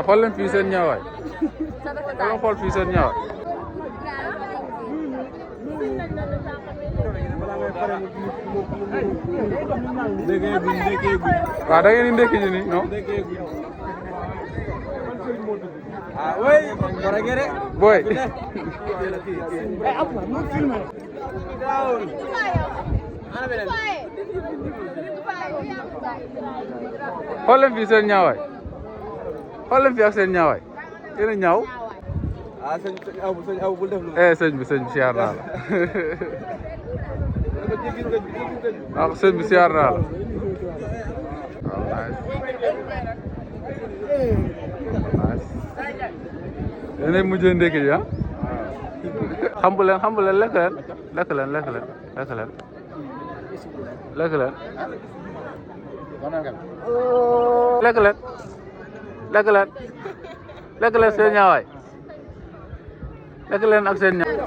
xool leen fii seen ñaawaay xool fii seen ñaawaay waaw da ngeen di ndekki ji ni non boy xool leen fii seen ñaawaay xool leen fii ak seen ñaawaay yéen a ñaaw sëñ bi siyaar naa la waaw sëñ bi siyaar naa la yéenay mujjee ndekki ji ah xambu leen lekk leen lekk leen lekk leen lekk leen lekk leen lekk leen lekk leen lekk leen seen ñaawaay lekk leen ak seen ñaawaay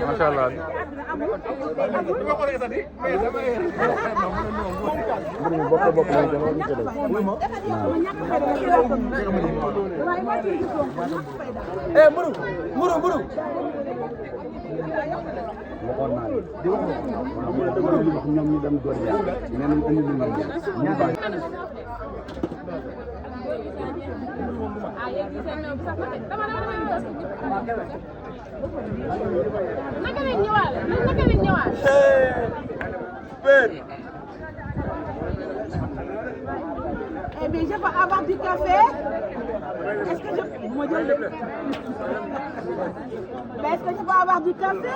macha allah Eh bien, je vais avoir du café. Est-ce que je peux avoir du café?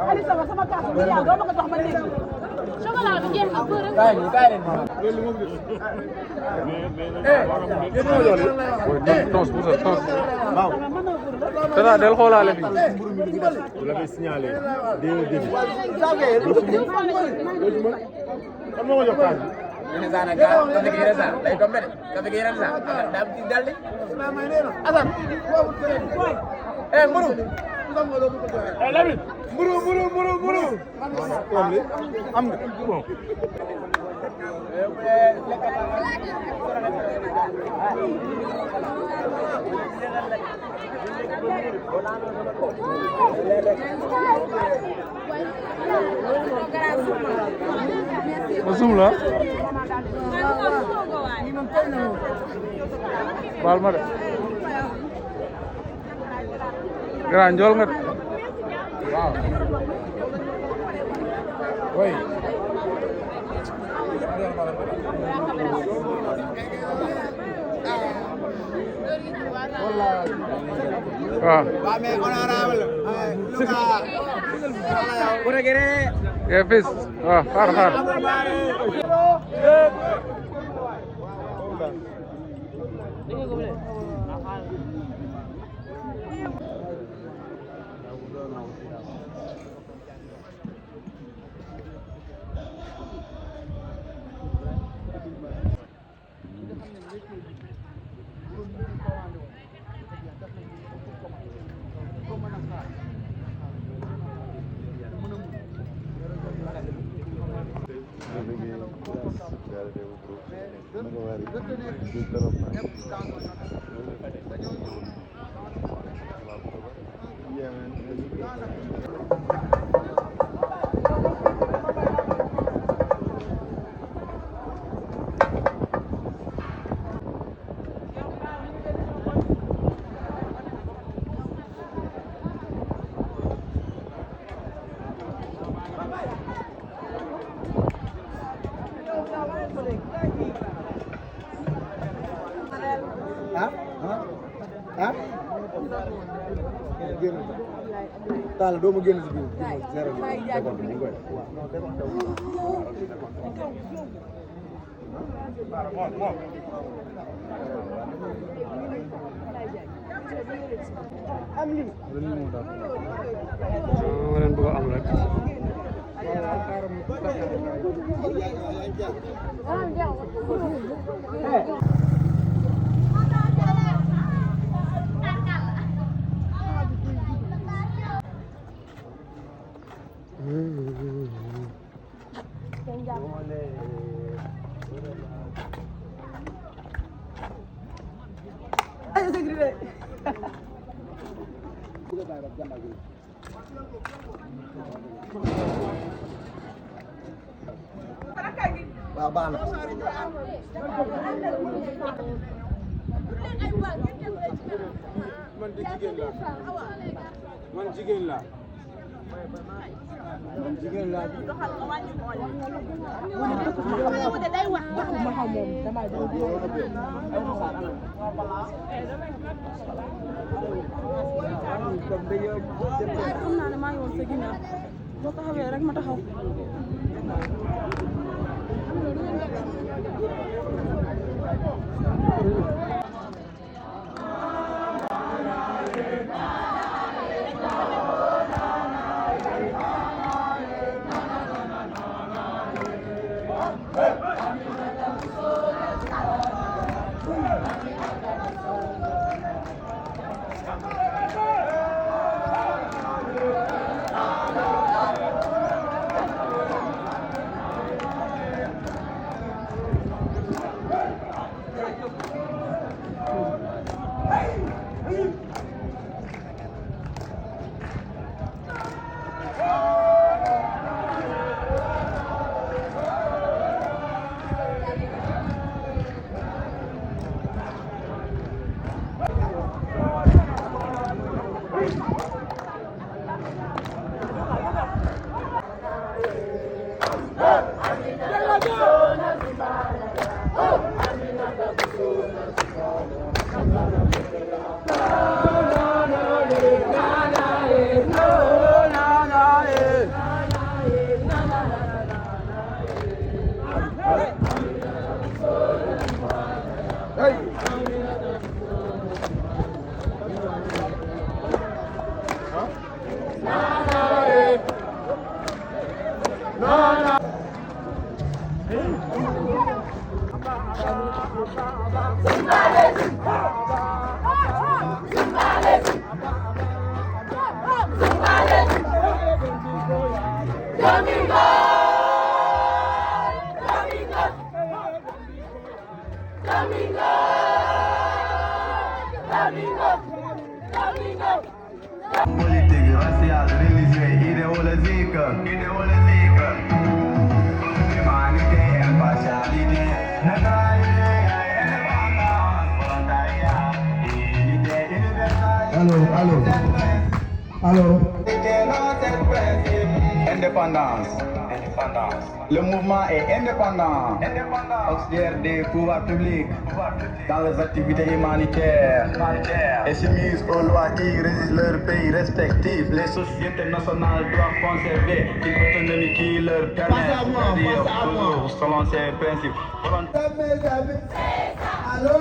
Allez, ça va, ça va café. Regarde, on va me donner. Chocolat, bi jeex na bëre. tons bu sa tons waaw dara del xoolaale bi vous l'avez signalé dès le début kan moo jox kaas ini sana ka kafe gi resa day tombe de kafe gi resa da ci daldi asan mburu Lamine mburu am nga bon Masumla baal ma de grand njool nga waaw oui waaw mais honorable ye fils waaw xaar Taal doo ma génn si biir zéro bi ñu koy am lii ma leen bëgg a am rek waaw baax na man jigéen laa jigéen laa xam naa ne maa ngi woon sa ginnaaw boo taxawee rek ma taxaw Politique, raciale, religieuse, idéologique, humanité, impartialité, neutralité, indépendance, volontariat, unité universelle. Allô. Indépendance. Le mouvement est indépendant. Auxiliaire des pouvoirs publics dans les activités humanitaires et soumise aux lois qui régissent leur pays respectif. Les sociétés nationales doivent conserver une autonomie qui leur permet de vivre toujours selon ces principes. Allô.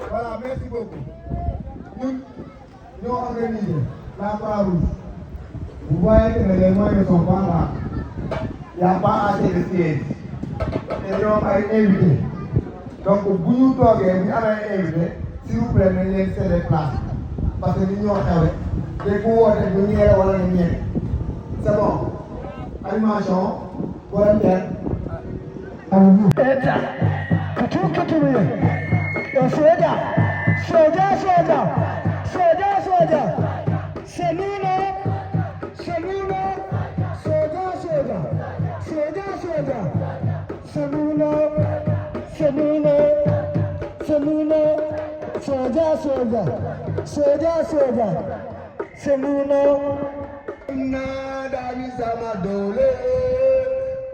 Voilà, merci beaucoup. Nous organisons la Croix-Rouge. Vous voyez que les moyens ne sont pas là. Il n'y a pas assez de sièges. Et nous avons invité. Donc, si nous avons invité, s'il vous plaît, nous laissez les places. Parce que nous avons fait des cours de lumière ou de lumière. C'est bon. Animation, volontaire.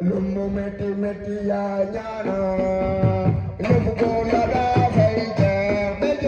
Lumbu meti ya nyana, lumbu kona da faite,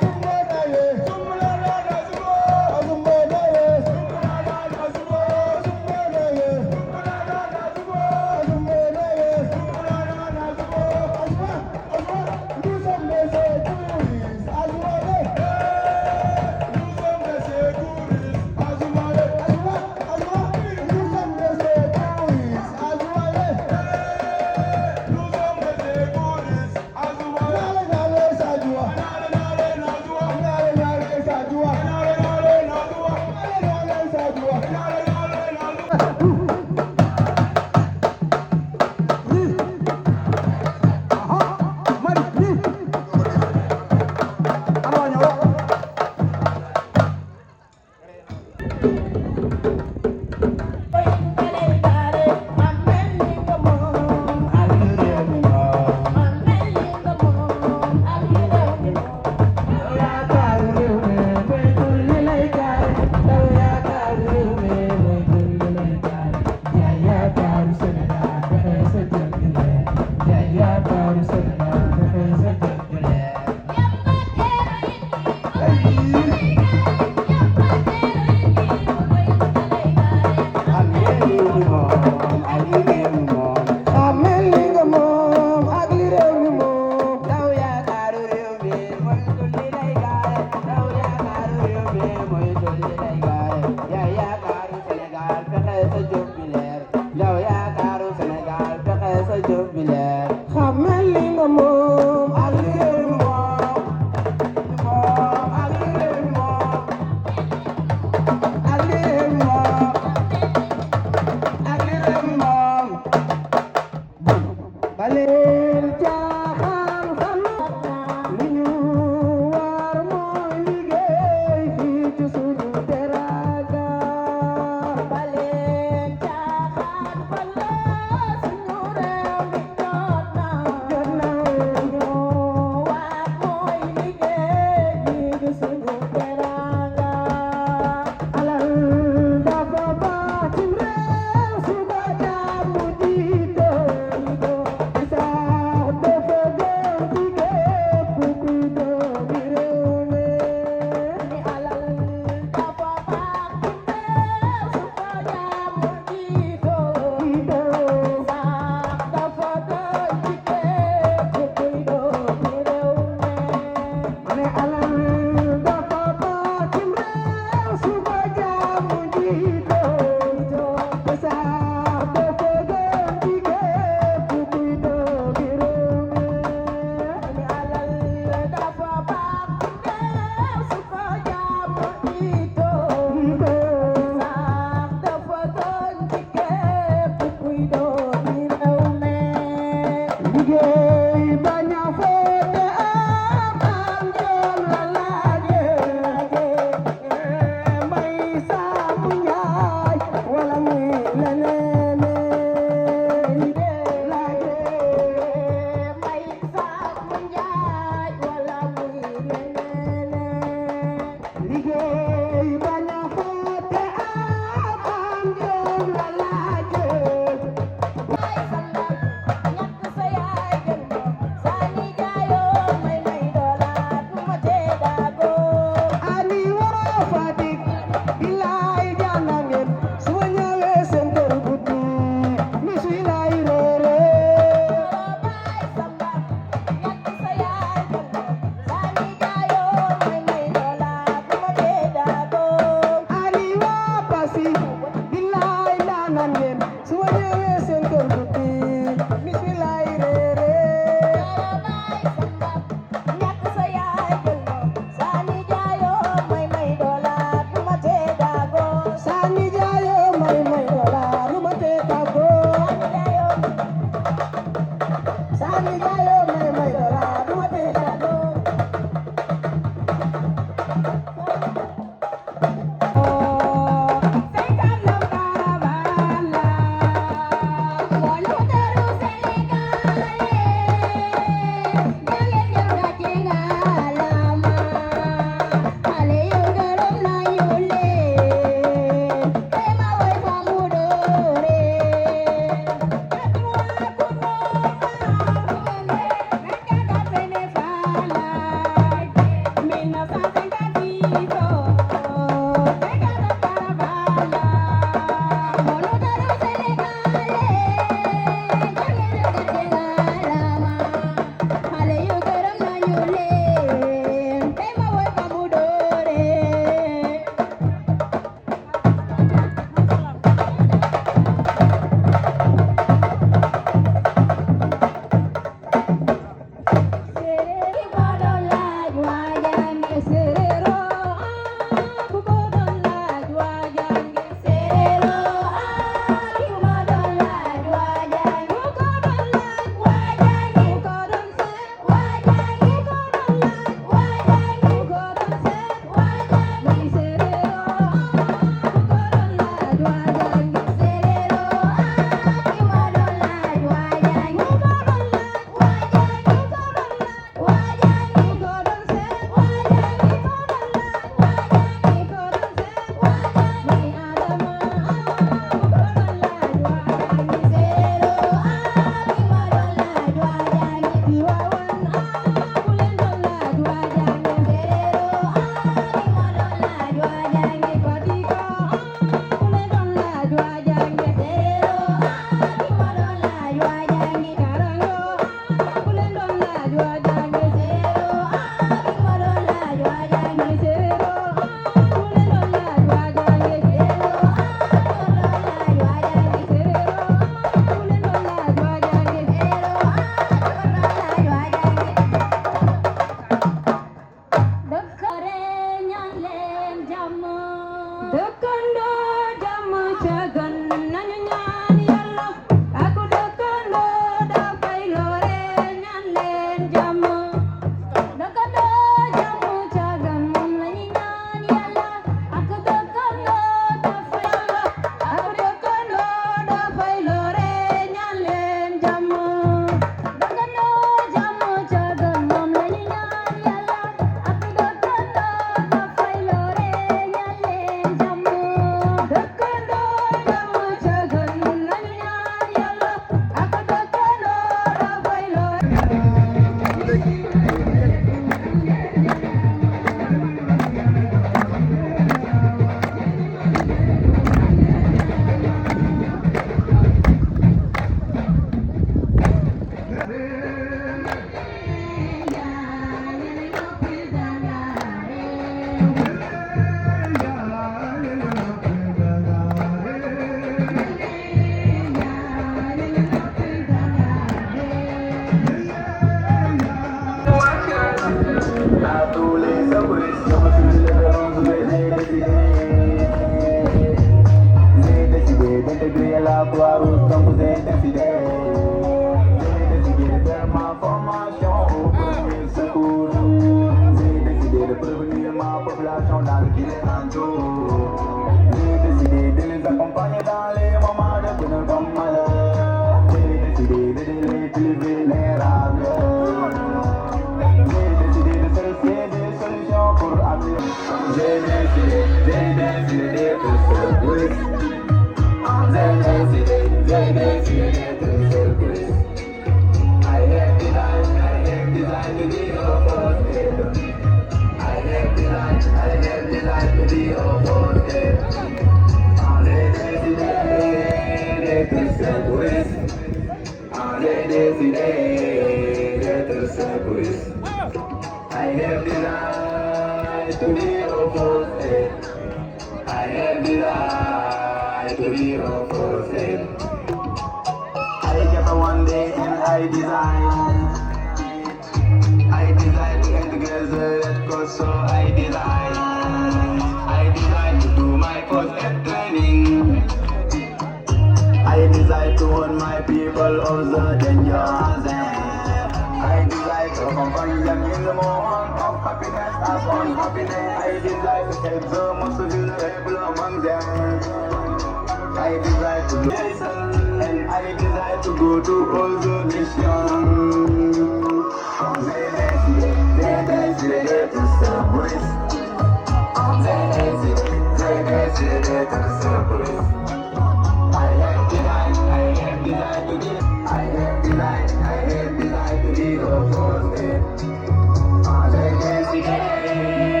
I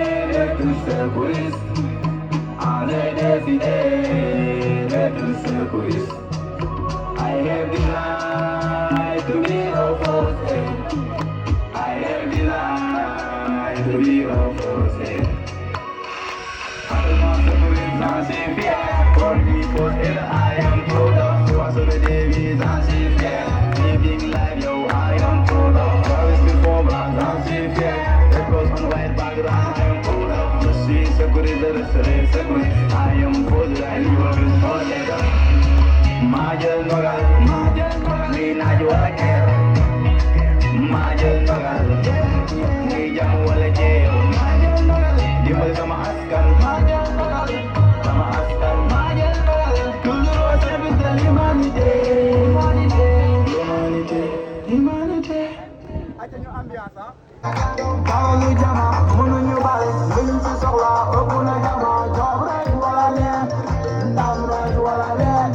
tous secouristes. On est décidé d'être tous secouristes. I have the right to be opposed. I have the right to be opposed. Allemand secouriste, j'en suis fier. Pour lui, pour elle, I am proud of. Sois sur le débit, j'en suis fier. Living life, yo, I am proud of. Always before black, j'en suis fier. Red rose on white background, I am proud of. Je suis secouriste, je resterai secouriste. I am proud of, I live always forever. Majel Nogal, ni naaj wala keer. Majel Nogal, ni jam wala jeew. Dimbali sama askan, sama askan. Toujours au service de l'humanité. Humanité. Kawalu jama, mënuñu bal, luñ ci soxla ëpp na jama. Jox rek wala leen, ndam rek wala leen.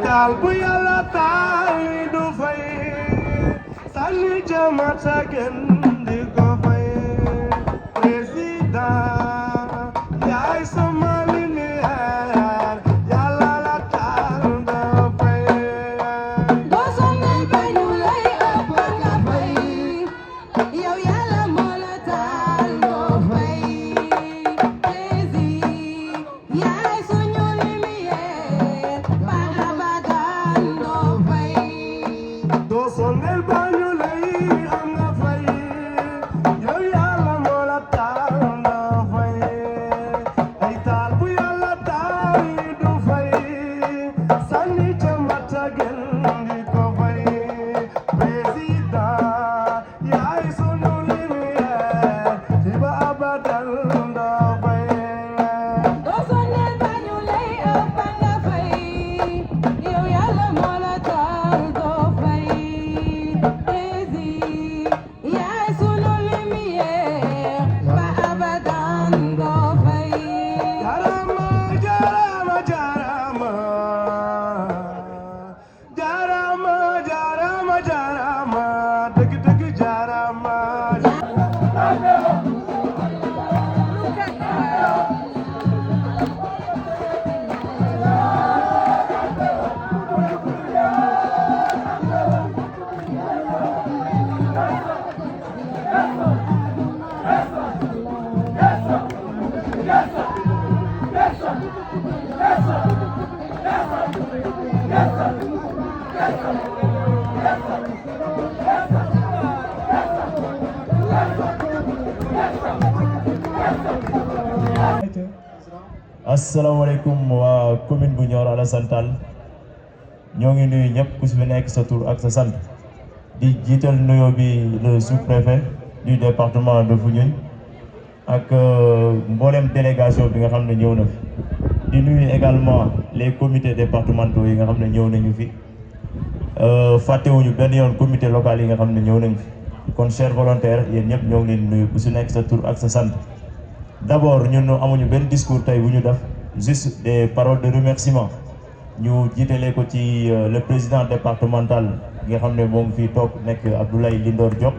taal bu yàlla taal du fay sànni jamata kenn di ko fay président yaay sama lumière yàlla la taal doo fay doo sonal ba ñu lay ëpp nga fay yow yàlla moo la taal doo fay président yaay suñu lumière doo sonal ba ñu lay am nga fay asalaamaaleykum waa commune bu Nioro Alassane Tall ñoo ngi nuyu ñëpp ku si fi nekk sa tur ak sa sant di jiital nuyoo bi le sous-préfet du département de Foundiougne ak mboolem délégation bi nga xam ne ñëw na fi di nuyu également les comités départementaux yi nga xam ne ñëw nañu fi fàttewuñu benn yoon comité local yi nga xam ne ñëw nañu fi kon chers volontaires yéen ñëpp ñoo ngi leen nuyu ku si nekk sa tur ak sa sant. D'abord ñun amuñu benn discours tey bu ñu def juste des paroles de remerciement ñu jiitalee ko ci le président départemental nga xam ne moo ngi fii toog nekk Abdoulaye Lindor Diop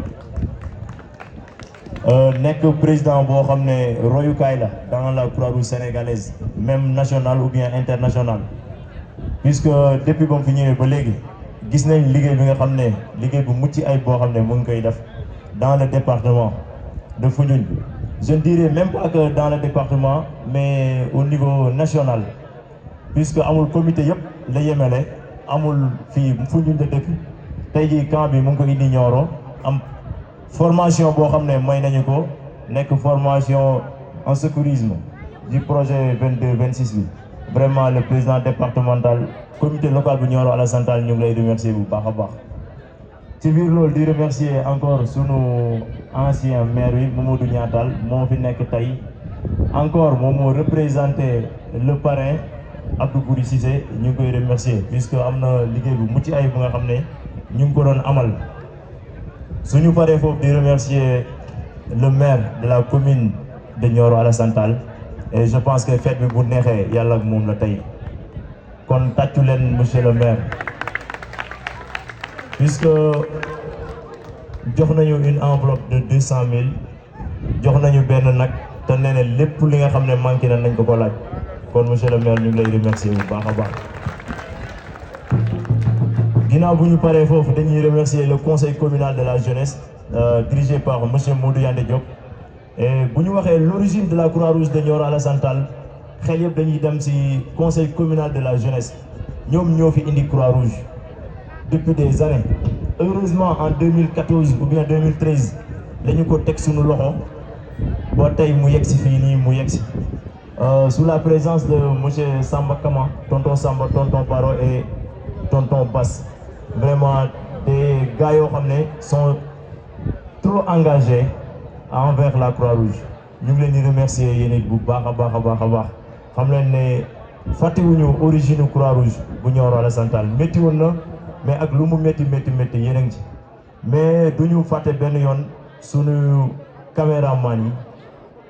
nekk président boo xam ne royukaay la dans la Croix-Rouge sénégalaise même nationale ou bien internationale puisque depuis ba mu fi ñëwee ba léegi gis nañ liggéey bi nga xam ne liggéey bu mucc ay boo xam ne mu ngi koy def dans le département de Foundiougne. Je ne dirais même pas que dans le département, mais au niveau national. Puisque amul comité yëpp la yemale amul fii Foundiougne de dëkk tey jii camp bi mu ngi ko indi Nioro am formation boo xam ne may nañu ko nekk formation en secourisme du projet 22-26 bi. Vraiment le président départemental comité local bu Nioro Alassane Tall ñu ngi lay remercier bu baax a baax. ci biir loolu di remercier encore sunu ancien maire yi Mamadou Niatal moo fi nekk tey encore moom moo représenté le parrain Abdou Bouri Cissé ñu ngi koy remercier puisque am na liggéey bu mucc ay bu nga xam ne ñu ngi ko doon amal suñu paree foofu di remercier le maire de la commune de Nioro Alassane Tall et je pense que fête bi bu neexee yàlla ak moom la tey kon tàccu leen monsieur le maire puisque jox nañu une enveloppe de 200 000 jox nañu benn nag te nee na lépp li nga xam ne manqué na nañ ko ko laaj kon monsieur le maire ñu ngi lay remercier bu baax a baax. ginnaaw bu ñu paree foofu dañuy remercier le conseil communal de la jeunesse dirigé par monsieur Modou Yandé Diop et bu ñu waxee l'origine de la Croix-Rouge de Nioro Alassane Tall xel yëpp dañuy dem ci conseil communal de la jeunesse ñoom ñoo fi indi Croix-Rouge depuis des années. Heureusement en 2014 ou bien 2013 dañu ko teg suñu loxo ba tey mu yegg si fii nii mu yegg si sous la présence de monsieur Samba Kama tonton Samba tonton Baro et tonton Bass vraiment des gars yoo xam ne sont trop engagés envers la Croix-Rouge ñu ngi leen di remercier yéen it bu baax a baax a baax a baax xam leen ne fàttewuñu origine Croix-Rouge bu Nioro Alassane Tall métti woon na mais ak lu mu métti yéen a ngi ci mais du ñu fàtte benn yoon sunu caméraman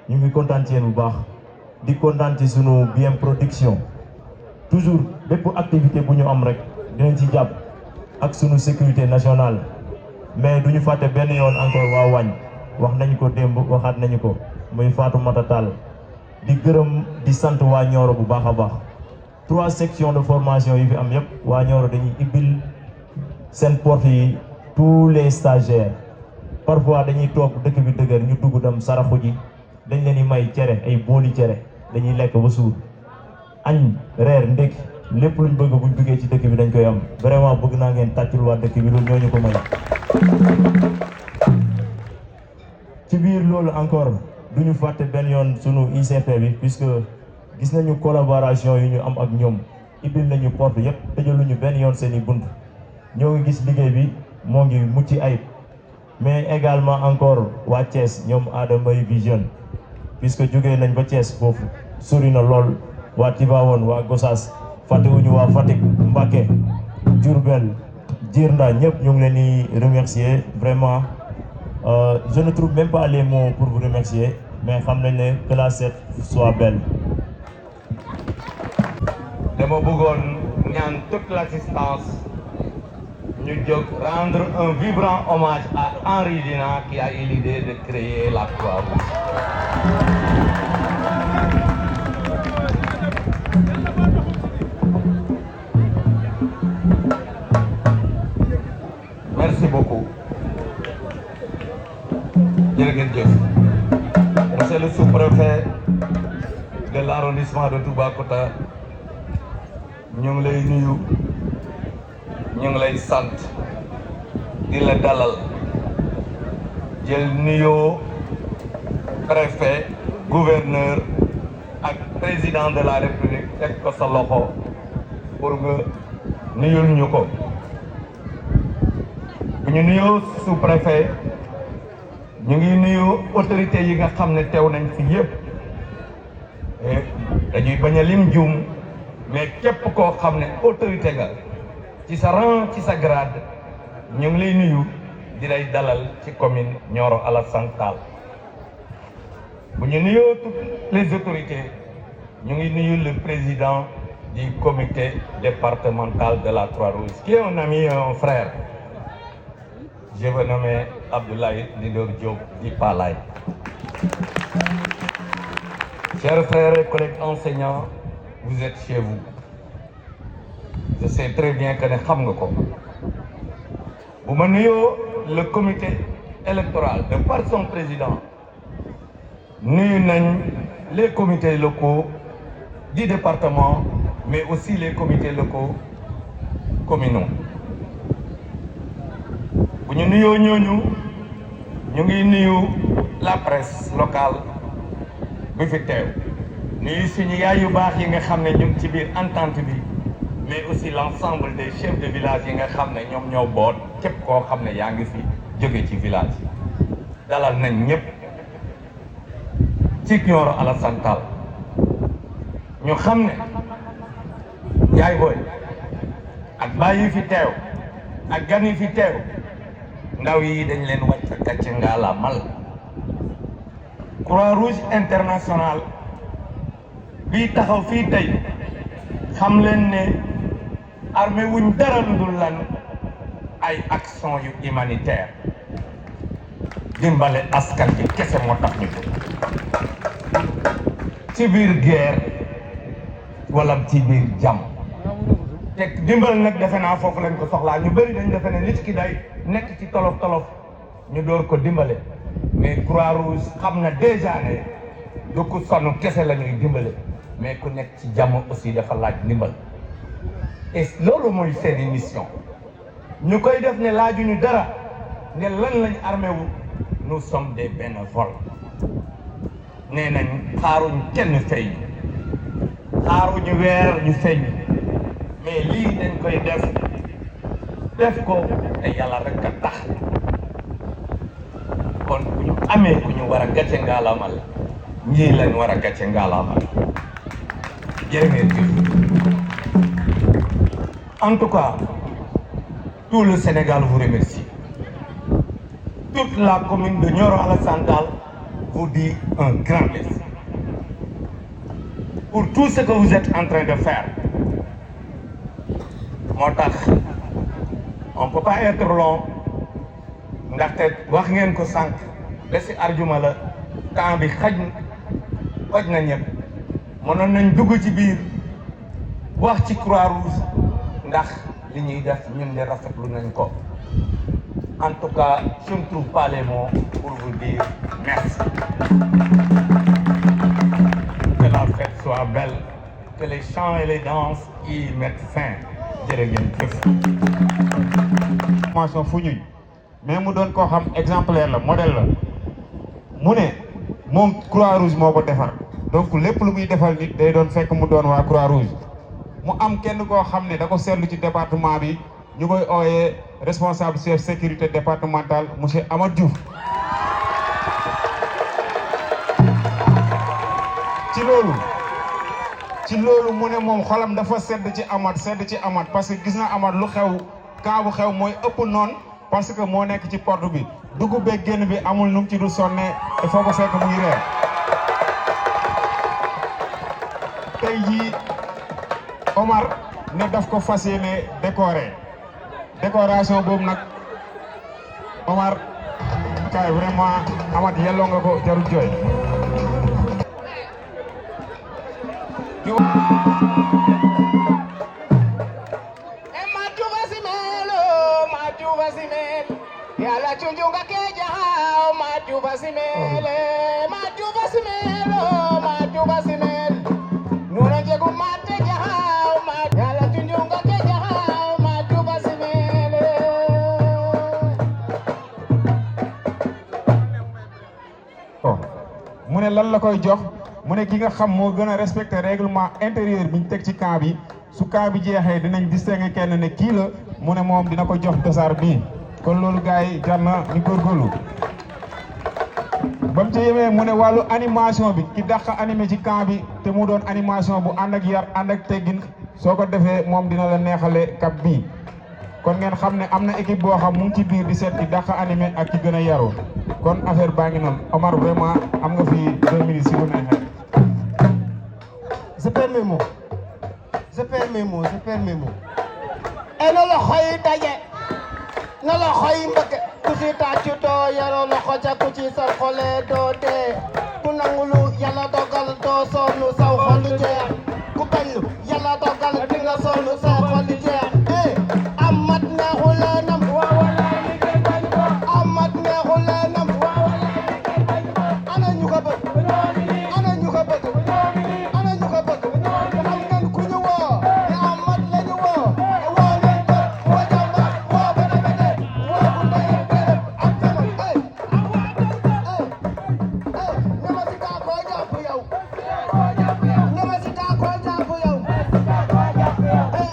yi ñu ngi kontaan ci yéen bu baax di kontaan ci sunu bien production toujours bépp activité bu ñu am rek dinañ ci jàpp ak sunu sécurité nationale mais du ñu fàtte benn yoon encore waa Wagne wax nañu ko démb waxaat nañu ko muy Fatoumata Tall di gërëm di sant waa Nioro bu baax a baax 3 sections de formation yi fi am yépp waa Nioro dañuy ibbil seen porte yi tous les stagiaires parfois dañuy toog dëkk bi dëgër ñu dugg dem saraxu ji dañ leen di may cere ay booli cere dañuy lekk ba suur añ reer ndékki lépp luñ bëgg buñ duggee ci dëkk bi dañ koy am vraiment bëgg naa ngeen tàccul waa dëkk bi loolu ñooñu ko may. ci biir loolu encore du ñu fàtte benn yoon sunu ICP bi puisque gis nañu collaboration yu ñu am ak ñoom ibbil nañu porte yépp tëjaluñu benn yoon seeni bunt. ñoo ngi gis liggéey bi moo ngi mucc ayib mais également encore waa Thiès ñoom Adama Vision puisque jógee nañ ba Thiès foofu sori na lool waa Tivaouane waa Gossas fàttewuñu waa Fatick Mbacké Diourbel Djirnda ñëpp ñu ngi leen di remercier vraiment je ne trouve même pas les mots pour vous remercier mais xam nañ ne que la fête soit belle. dama bëggoon ñaan toute l'assistance ñu jóg rendre un vibrant hommage à Henri Dunant qui a eu l'idée de créer la Croix-Rouge. Merci beaucoup. Jërëjëf. Monsieur le sous-préfet de l'arrondissement de Toubacouta, ñu ngi lay nuyu, ñu ngi lay sant di la dalal, jël nuyoo préfet, gouverneur ak président de la République teg ko sa loxo pour nga nuyul ñu ko. bu ñu nuyoo sous-préfet ñu ngi nuyu autorité yi nga xam ne teew nañ fi yëpp dañuy bañ a lim juum mais képp koo xam ne autorité nga ci sa rang ci sa grade ñu ngi lay nuyu di lay dalal ci commune Nioro Alassane Tall. bu ñu nuyoo toutes les autorités ñu ngi nuyu le président du comité départemental de la Croix-Rouge qui est un ami et un frère. Je veux nommer Abdoulaye Lidor Diop di Palay. Chers frères et collègues enseignants, vous êtes chez vous. Je sais très bien que ne xam nga ko. bu ma nuyoo le comité électoral de par son président nuyu nañ les comités locaux du département mais aussi les comités locaux communaux. bu ñu nuyoo ñooñu ñu ngi nuyu la presse locale bi fi teew nuyu suñu yaay yu baax yi nga xam ne ñu ngi ci biir entente bi mais aussi l'ensemble des chefs de village yi nga xam ne ñoom ñoo boot képp koo xam ne yaa ngi fi jóge ci village dalal nañ ñëpp ci Nioro Alassane Tall ñu xam ne yaay booy ak baay yi fi teew ak gan yi fi teew ndaw yi dañ leen wàcc gàcce nga la mal. Croix-Rouge internationale bii taxaw fii tey xam leen ne armée wuñ dara lu dul lan ay action yu humanitaire dimbale askan bi kese moo tax ñu ci biir guerre wala ci biir jàmm te dimbal nag defe naa foofu lañ ko soxlaa ñu bëri dañ defe ne nit ki day nekk ci tolof tolof ñu door ko dimbale mais Croix-Rouge xam na déjà ne du ku sonn kese la ñuy dimbale mais ku nekk ci jàmm aussi dafa laaj ndimbal et loolu mooy seeni mission ñu koy def ne laajuñu dara ne lan lañ armé wu nous sommes des bénévoles nee nañ xaaruñ kenn fay xaaruñu weer ñu fay mais lii dañ koy def ko te yàlla rek a tax kon bu ñu amee ku ñu war a gàcce ngaalaamal ñii lañ war a gàcce ngaalaamal jërë ngeen jëf. En tout cas, tout le Sénégal vous remercie. Toute la commune de Nioro Alassane Tall vous dit un grand merci pour tout ce que vous êtes en train de faire. moo tax on peut pas être long ndaxte wax ngeen ko sànq ba si arjuma la temps bi xaj na ñëpp mënoon nañ dugg ci biir wax ci Croix-Rouge ndax li ñuy def ñun de rafetlu nañ ko. En tout cas, je ne trouve pas les mots pour vous dire merci. Que la fête soit belle, que les chants et les danses y mettent fin. jërëjëf. formation fu ñuy mais mu doon koo xam exemplaire la modèle la mu ne moom Croix-Rouge moo ko defar donc lépp lu muy defal nit day doon fekk mu doon waa Croix-Rouge mu am kenn koo xam ne da ko seetlu ci département bi ñu koy ooyee responsable chef sécurité départementale monsieur Amadou Diouf. ci loolu mu ne moom xolam dafa sedd ci Amath parce que gis na Amath lu xew kaabu xew mooy ëpp noonu parce que moo nekk ci porte bi dugub beeg génn bi amul nu mu ci du sonne il faut ko fekk muy reer. tey jii Omar ne daf ko fas yéene décorer décoration boobu nag Omar kay vraiment Amath yelloo nga ko jarul jooy. Yala chunjunga keja maju basimele maju basimelo maju basimel nuna jegu mate jaha yala chunjunga keja maju basimele mu ne lan la koy jox mu ne ki nga xam moo gën a respecté règlement intérieur bi ñu teg ci camp bi su camp bi jeexee dinañ distinguer kenn ne kii la mu ne moom dina ko jox dossard bii kon loolu gars yi jar na ñu góorgóorlu ba mu ci yemee mu ne wàllu animation bi ki dàq animé ci camp bi te mu doon animation bu ànd ak yar ànd ak teggin soo ko defee moom dina la neexale cap bii kon ngeen xam ne am na équipe boo xam mu ngi ci biir di seet ki dàq animé ak ki gën a yaru kon affaire baa ngi noonu Omar vraiment am nga fi 2 minutes si bu neexee. je perds mes mots je perds mes mots je perds mes mots et na loxo yi daje na loxo yi mbëgg ku ci tàccu doo yaroo loxo ca ku ci sar xole doo dee ku nangulu yàlla dogal doo sonn saw xol jeex ku bañlu yàlla dogal di nga sonn saw xol jeex amat neexu leenam amat neexu leenam ana ñu ko bëgg ana ñu ko bëgg ana ñu ko bëgg xam ngeen ku ñu woo ne amat la ñu woo woo leen ko woo jàmba woo bada bada woo bu ndey gërëm ak sama ñama si kaa koo jàpp yow ñama si kaa koo jàpp yow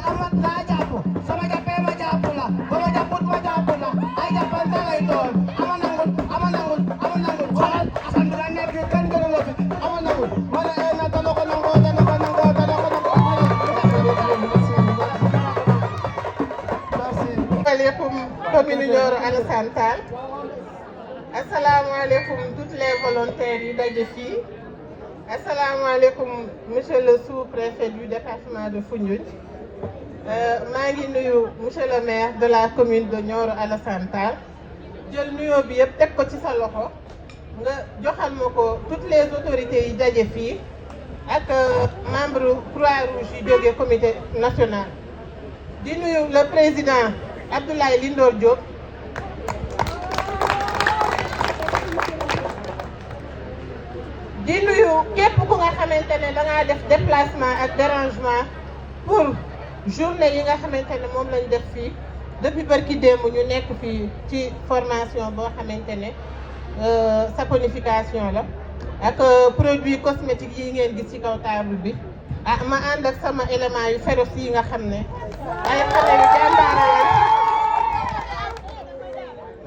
amat laa jàpp sama jàppee ma jàpp la ba ma jàpput ma jàpp la ay jàppante lay doon ama nangul xoolal asan bi nga nekk kenn gënu la fi ama nangul ma ne na dana ko nangoo dana ko nangoo dana ko nangoo asalaamaaleykum commune Nioro Alassane Tall asalaamaaleykum toutes les volontaires yi daje fii asalaamaaleykum monsieur le sous-préfet du département de Foundiougne maa ngi nuyu monsieur le maire de la commune de Nioro Alassane Tall jël nuyoo bi yëpp teg ko ci sa loxo nga joxal ma ko toutes les autorités yi daje fii ak membre Croix-Rouge yi jógee comité national di nuyu le président Abdoulaye Lindor Diop di nuyu képp ku nga xamante ne da ngaa def déplacement ak dérangement pour journée yi nga xamante ne moom lañ def fii depuis barki démb ñu nekk fii ci formation boo xamante ne saponification la ak produits cosmétiques yi ngeen gis ci kaw table bi ma ànd ak sama élément yu féroce yi nga xam ne ay xale yu jàmbaara lañ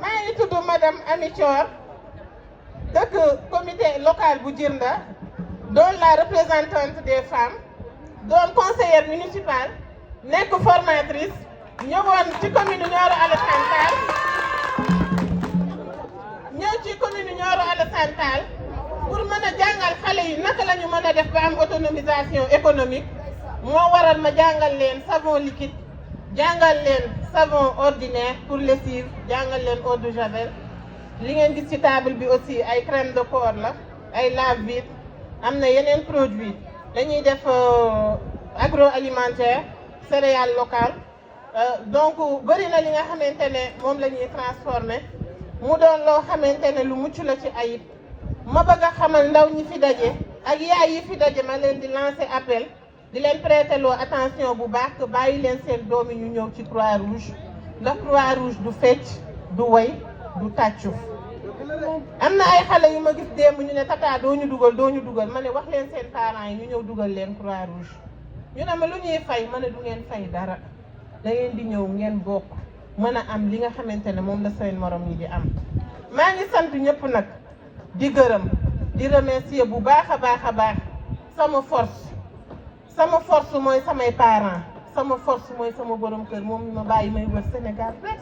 maa ngi tudd madame Ami Thior dëkk comité local bu Djirnda doon la représentante des femmes doon conseillère municipale nekk formatrice ñëwoon ci commune Nioro Alassane Tall ñëw ci commune Nioro Alassane Tall pour mën a jàngal xale yi naka la ñu mën a def ba am autonomisation économique moo waral ma jàngal leen savon liquide jàngal leen savon ordinaire pour lessive jàngal leen eau de javel li ngeen gis ci table bi aussi ay crème de corps la ay lave-vite am na yeneen produit dañuy def agroalimentaire céréales locales donc bëri na li nga xamante ne moom la ñuy transformer mu doon loo xamante ne lu mucc la ci ayib ma bëgg a xamal ndaw ñi fi daje ak yaay yi fi daje ma leen di lancer appel di leen prêter loo attention bu baax que bàyyi leen seen doom yi ñu ñëw ci Croix-Rouge ndax Croix-Rouge du fecc du woy du tàccu am na ay xale yu ma gis démb ñu ne tata doo ñu dugal ma ne wax leen seen parents yi ñu ñëw dugal leen Croix-Rouge ñu ne ma lu ñuy fay ma ne du ngeen fay dara da ngeen di ñëw ngeen bokk mën a am li nga xamante ne moom la seen morom yi di am maa ngi sant ñëpp nag di gërëm di remercier bu baax a baax sama force mooy samay parents sama force mooy sama borom kër moom ma bàyyi may wër Sénégal rek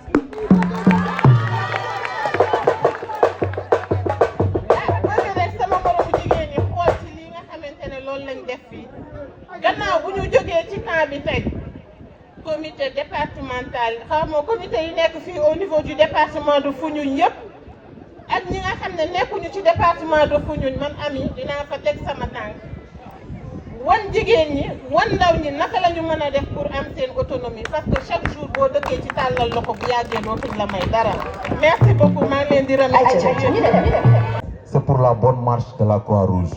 bëgg rek sama moromu jigéen ñi xool ci li nga xamante ne loolu lañ def fii gannaaw bu ñu jógee ci camp bi tey comité départemental xaw ma comité yi nekk fii au niveau du département de Foundiougne yëpp ak ñi nga xam ne nekkuñu ci département de Foundiougne man Ami dinaa fa teg sama tànk wan jigéen ñi wan ndaw ñi naka la ñu mën a def pour am seen autonomie parce que chaque jour boo dëkkee ci tàllal loxo bu yàggee dootuñ la may dara merci beaucoup maa ngi leen di remercier. C'est pour la bonne marche de la Croix-Rouge,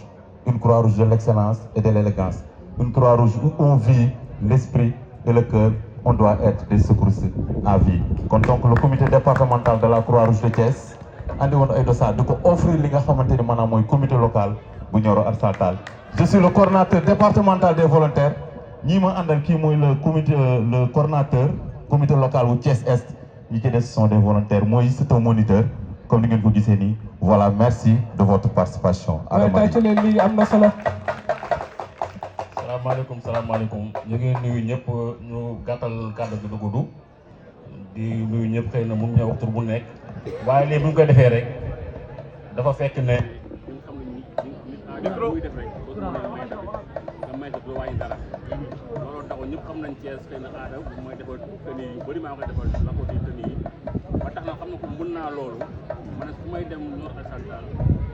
une Croix-Rouge de l'excellence et de l'élégance, une Croix-Rouge où on vit l'esprit et le cœur, on doit être des secouristes à vie. Donc le comité départemental de la Croix-Rouge de Thiès andi woon ay dossiers di ko offrir li nga xamante ni maanaam mooy comité local bu Nioro Alassane Tall. Je suis le coordonnateur départemental des volontaires ñii ma àndal kii mooy le coordonnateur comité local bu Thiès Est ñi ci des sont des volontaires mooy c'est un moniteur comme ni ngeen ko gisee nii. Voilà, merci de votre participation. salaamaaleykum ñu ngi nuyu ñëpp ñu gàttal kàddu gi du gudd di nuyu ñëpp xëy na mun ñëw waxtu bu nekk waaye lii bu ñu koy defee rek dafa fekk ne micro muy def rek nga may def lu wàññi dara looloo taxoon ñëpp xam nañ Thiès xëy na aada bu may defal tenue yu bëri maa koy defal la ko di tenue yi ba tax na xam na ko mën naa loolu ma ne su may dem Nioro Alassane Tall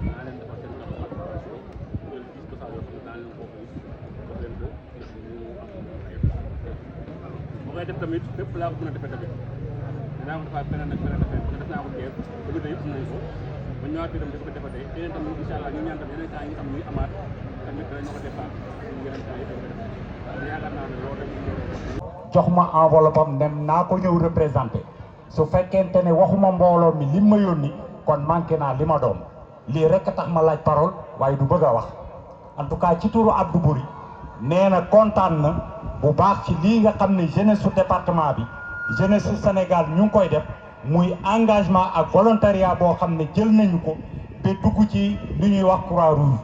naa leen defal seen participation jël 10% yoo xam ne naa leen ko jox leen ko bu koy def tamit fépp laa ko mën a defee tamit dinaa ko defaat feneen ak feneen ak feneen parce que def naa ko Thiès comité yëpp nañ ko ba ñëwaat itam dafa ko defatee yeneen tamit incha allah ñu ñaan tam yeneen temps yi nga xam ni amaat tamit danañ ko defaat yeneen temps yi tamit yaakaar naa ne loolu rek jox ma enveloppe am nem naa ko ñëw représenté su fekkente ne waxuma mbooloo mi lim ma yónni kon manqué naa li ma doon lii rek tax ma laaj parole waaye du bëgg a wax en tout cas ci turu Abdou Boury nee na kontaan na bu baax ci lii nga xam ne jeunesse su département bi jeunesse su Sénégal ñu ngi koy def muy engagement ak volontariat boo xam ne jël nañu ko ba dugg ci li ñuy wax Croix-Rouge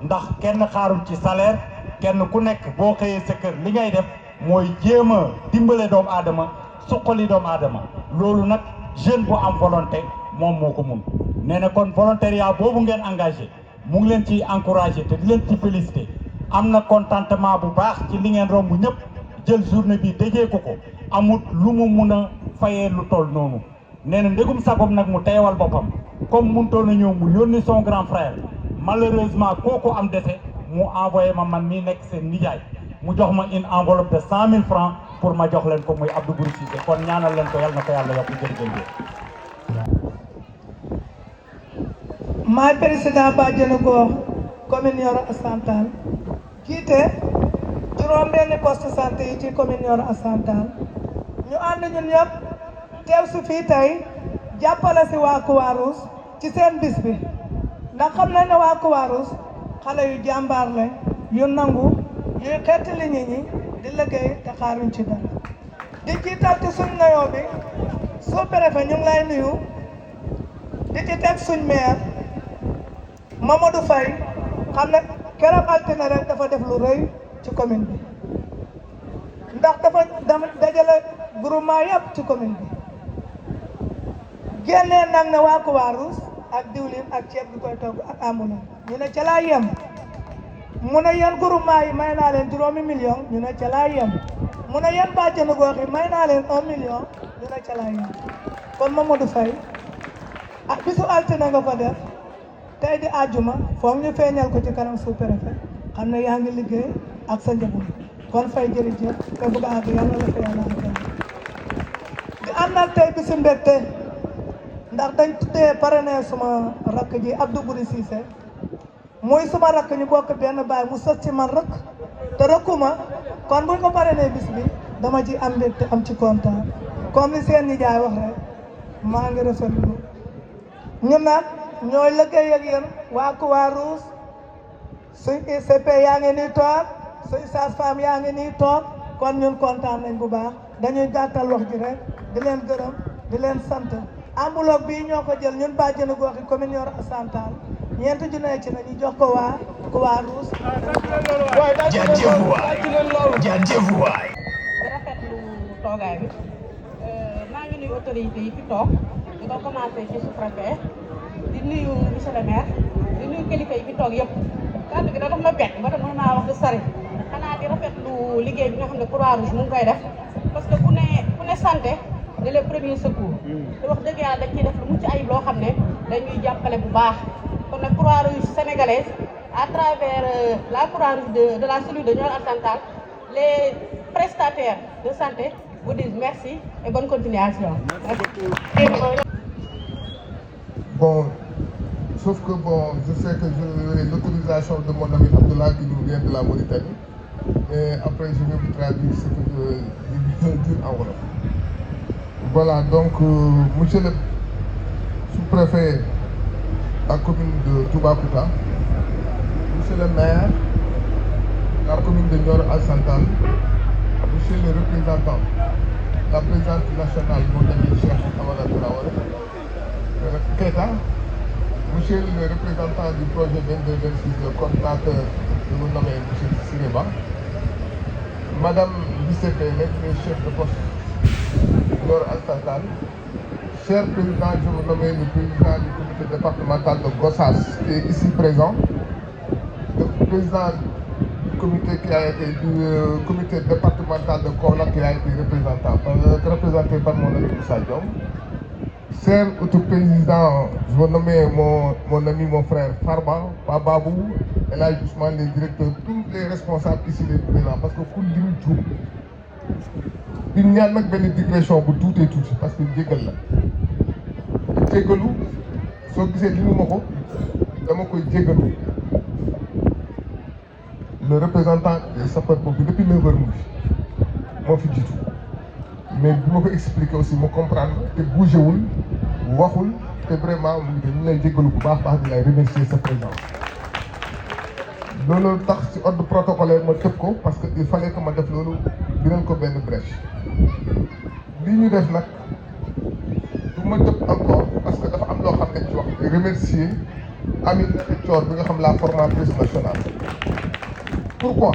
ndax kenn xaarul ci salaire kenn ku nekk boo xëyee sa kër li ngay def mooy jéem a dimbale doomu aadama suqali doomu aadama loolu nag jeune bu am volonté moom moo ko mun nee na kon volontariat boobu ngeen engagé mu ngi leen ci encouragé te di leen ci félicité am na contentement bu baax ci li ngeen romb ñëpp jël journée bi dajee ko amut lu mu mun a fayee lu toll noonu nee na ndegum sagom nag mu teewal boppam comme mënutoon a ñëw mu yónni son grand frère malheureusement kooku am dese mu envoyé ma man mii nekk seen nijaay mu jox ma une enveloppe de 100 000 francs pour ma jox leen ko muy Abdou Boury Cissé kon ñaanal leen ko yàlla na ko yàlla yokk jërëjëf. maay président Badiane Gox commune Nioro Alassane Tall jiite juróom-benni poste santé yi ci commune Nioro Alassane Tall ñu ànd ñun ñëpp teew si fii tey jàppale si waa Croix-Rouge ci seen bis bi ndax xam nañ ne waa Croix-Rouge xale yu jàmbaar lañ yu nangu yuy xettali nit ñi di liggéey te xaaruñ ci dara di jiital ci suñ nuyoo bi sous-préfet ñu ngi lay nuyu di ci teg suñ maire Mamadou Faye xam ne keroog altine rek dafa def lu rëy ci commune bi ndax dafa dajale groupement yëpp ci commune bi génnee nag ne waa Croix-Rouge ak diwlin ak ceeb bi koy togg ak ambulance ñu ne ca laa yem mu ne yéen groupement yi may naa leen 5 millions ñu ne ca laa yem mu ne yéen bàjjenu gox yi may naa leen 1 million ñu ne ca laa yem kon Mamadou Faye ah bisu altine nga ko def tey di àjjuma foog ñu feeñal ko ci kanam sous-préfet xam ne yaa ngi liggéey ak sa njaboot kon Faye jërëjëf te bu baax bi yàlla la fa yàlla àggal di àndal tey bisu mbégte ndax dañ tuddee parrain suma rakk ji Abdou Boury Cissé muy suma rakk ñu bokk benn baay mu sës ci man rek te rëkkuma kon buñ ko parrainé bis bi dama ci am mbégte am ci kontaan comme li seen nijaay wax rek maa ngi rafetlu ñun nag ñooy liggéey ak yéen waa Croix-Rouge suñ ICP yaa ngi nii toog suñ sage-femme yaa ngi nii toog kon ñun kontaan nañ bu baax dañuy gàttal wax ji rek di leen gërëm di leen sant enveloppe bii ñoo ko jël ñun bàjjenu gox yi commune Nioro Alassane Tall ñeenti junne ci nañu jox ko waa Croix-Rouge. jaajëf waay jaajëf waay. di rafetlu toogaay bi maa ngi nuyu autorité yi fi toog di ko commencé ci sous-préfet di nuyu monsieur le maire di nuyu kilifa yi fi toog yëpp kàddu gi da daf ma bett ba tax mën naa wax du sari xanaa di rafetlu liggéey bi nga xam ne Croix-Rouge mu ngi koy def parce que ku ne santé ne les premiers secours te wax dëgg yàlla dañ ciy def lu mucc ayib loo xam ne dañuy jàppale bu baax kon nag Croix-Rouge sénégalaise à travers la Croix-Rouge de la cellule de Nioro-Alassane Tall les prestataires de santé vous disent merci et bonne continuation. Merci. Bon, sauf que bon, je sais que j'ai l'autorisation de mon ami Abdallah qui nous vient de la Mauritanie. Et après, je vais vous traduire ce que je viens de dire en Wolof. Voilà, donc, monsieur le sous-préfet de la commune de Toubacouta, monsieur le maire de la commune de Nioro-Alassane Tall, monsieur le représentant, la présidente nationale, mon ami Cheikh Amara Traoré, Keita, monsieur le représentant du projet 22-26, le coordinateur, je vous nomme monsieur Sireba, madame vice-présidente, le chef de poste Nioro-Alassane Tall, cher président, je vous nomme le président du comité départemental de Gossas, qui est ici présent, le président du comité départemental de Kaolack qui a été représenté par mon ami Moussa Diom. Cher auto-président, je veux nommer mon ami, mon frère Farba, Bababou, et là justement les directeurs, tous les responsables ici les présents, parce que pour dire tout, il n'y a pas de digression pour tout et tout, parce que jégal la. Jégalu, soo gisee li mu ma ko dama koy jégalu. Le représentant des sapeurs-pompiers depuis 9 heures moo fi jiitu mais bi ma ko expliquer aussi mu comprendre te bougé wul waxul te vraiment mu ngi ñu lay jégalu bu baax di lay remercier sa présence. loolu tax ci ordre protocolaire ma tëb ko parce que il fallait que ma def loolu dinañ ko benn brèche. li ñu def nag du ma tëb encore parce que dafa am loo xam ne ci wax te remercier Aminata Thior bi nga xam la formatrice nationale. Pourquoi?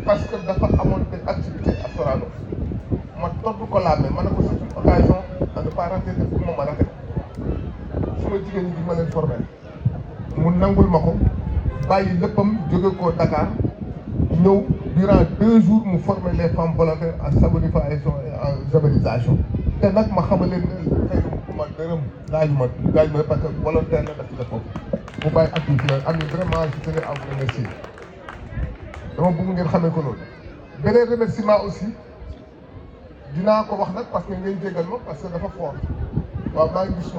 Parce que dafa amoon des activités à Sorano ma tontu ko laa mais ma ne ko c'est une occasion à ne pas rater te pour ma rater suma jigéen ñi di ma leen former mu nangul ma ko bàyyi léppam jóge ko Dakar ñëw durant 2 jours mu former les femmes volontaires en sabonisation et en javelisation te nag ma xamal leen ne xëy na ma dërëm laaju ma parce que volontaire la def ci def foofu mu bàyyi activité yooyu am vraiment je tenais à vous remercier. dama bëgg ngeen xamee ko loolu beneen remerciement aussi dinaa ko wax nag parce que ngeen jégal ma parce que dafa fort waaw maa ngi gis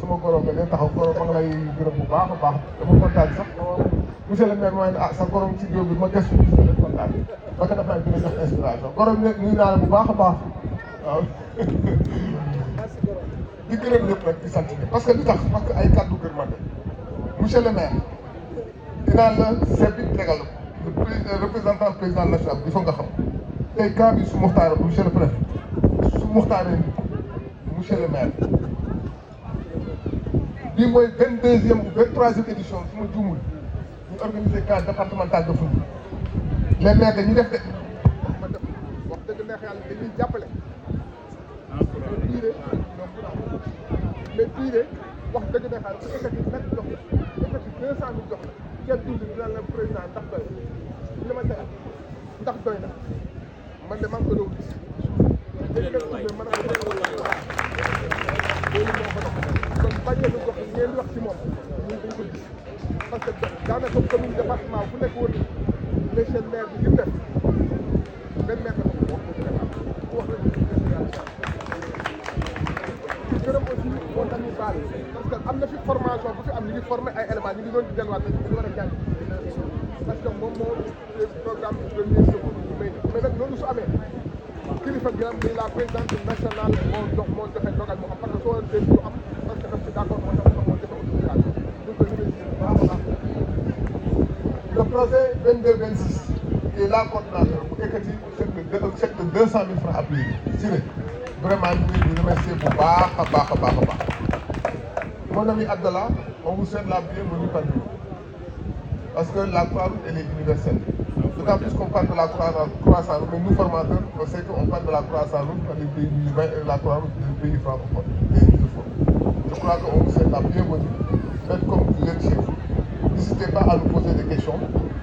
sama goro nga leen taxaw goro ma ngi lay gërëm bu baax a baax dama kontaan sax monsieur le maire mooy ne sa goro ci jóo bi ma gëstu gis na leen kontaan ba ko def naa dina jox inspiration goro nuyu naa la bu baax a baax waaw di gërëm ñëpp nag di sant parce que li tax parce que ay kàddu gërmande monsieur le maire dinaa la seetlu tegal le représentant président national il faut nga xam tey cas bi su muxtaare monsieur le préfet su muxtaare monsieur le maire bii mooy 22e ou 23e édition su ma juumul ñu organiser cas départemental de Foundiougne les maires dañuy def de ma def wax dëgg neex yàlla dañuy jàppale mais bii de wax dëgg neex yàlla su ekkati nekk jox la ekkati 200 000 jox la ceeb tuuti dina la président ndax doy li ma tey ndax doy na man de maa ngi ko doon gis léegi nag tuuti mën a ko loolu moo ko dox kon bàjjenu gox yi ngeen di wax ci moom ñun dañ ko gis parce que daanaka commune département fu nekk woon monsieur le maire bi li mu def benn maire dafa ko wax ku wax rek yàlla ci gërëm aussi moo tax ñu baal parce que am na fi formation bu fi am ñu ngi formé ay éléments ñu ngi doon di delluwaat dañu war a jàng parce que moom moo programme de premier secours mais nag loolu su amee kilifa gi am ni la présidente nationale moo joxe dogal moo am parce que soo dee du am parce que daf ci d'accord moo tax moo joxe autorisation ñu koy remercier bu baax a baax le projet 22-26 qui est la coordination bu ekkati chèque de 200 000 francs appuyé Siré vraiment ñu ngi remercier bu baax a baax a baax a baax mon ami Abdallah on vous souhaite la bienvenue parmi nous parce que la Croix-Rouge elle est universelle. D'autant plus qu'on parle de la Croix-Rouge, mais nous formateurs, on sait qu'on parle de la Croix-Rouge dans les pays musulmans et la Croix-Rouge dans les pays francophones, les musulmans. Je crois qu'on vous souhaite la bienvenue, faites comme vous êtes chez vous. N'hésitez pas à nous poser des questions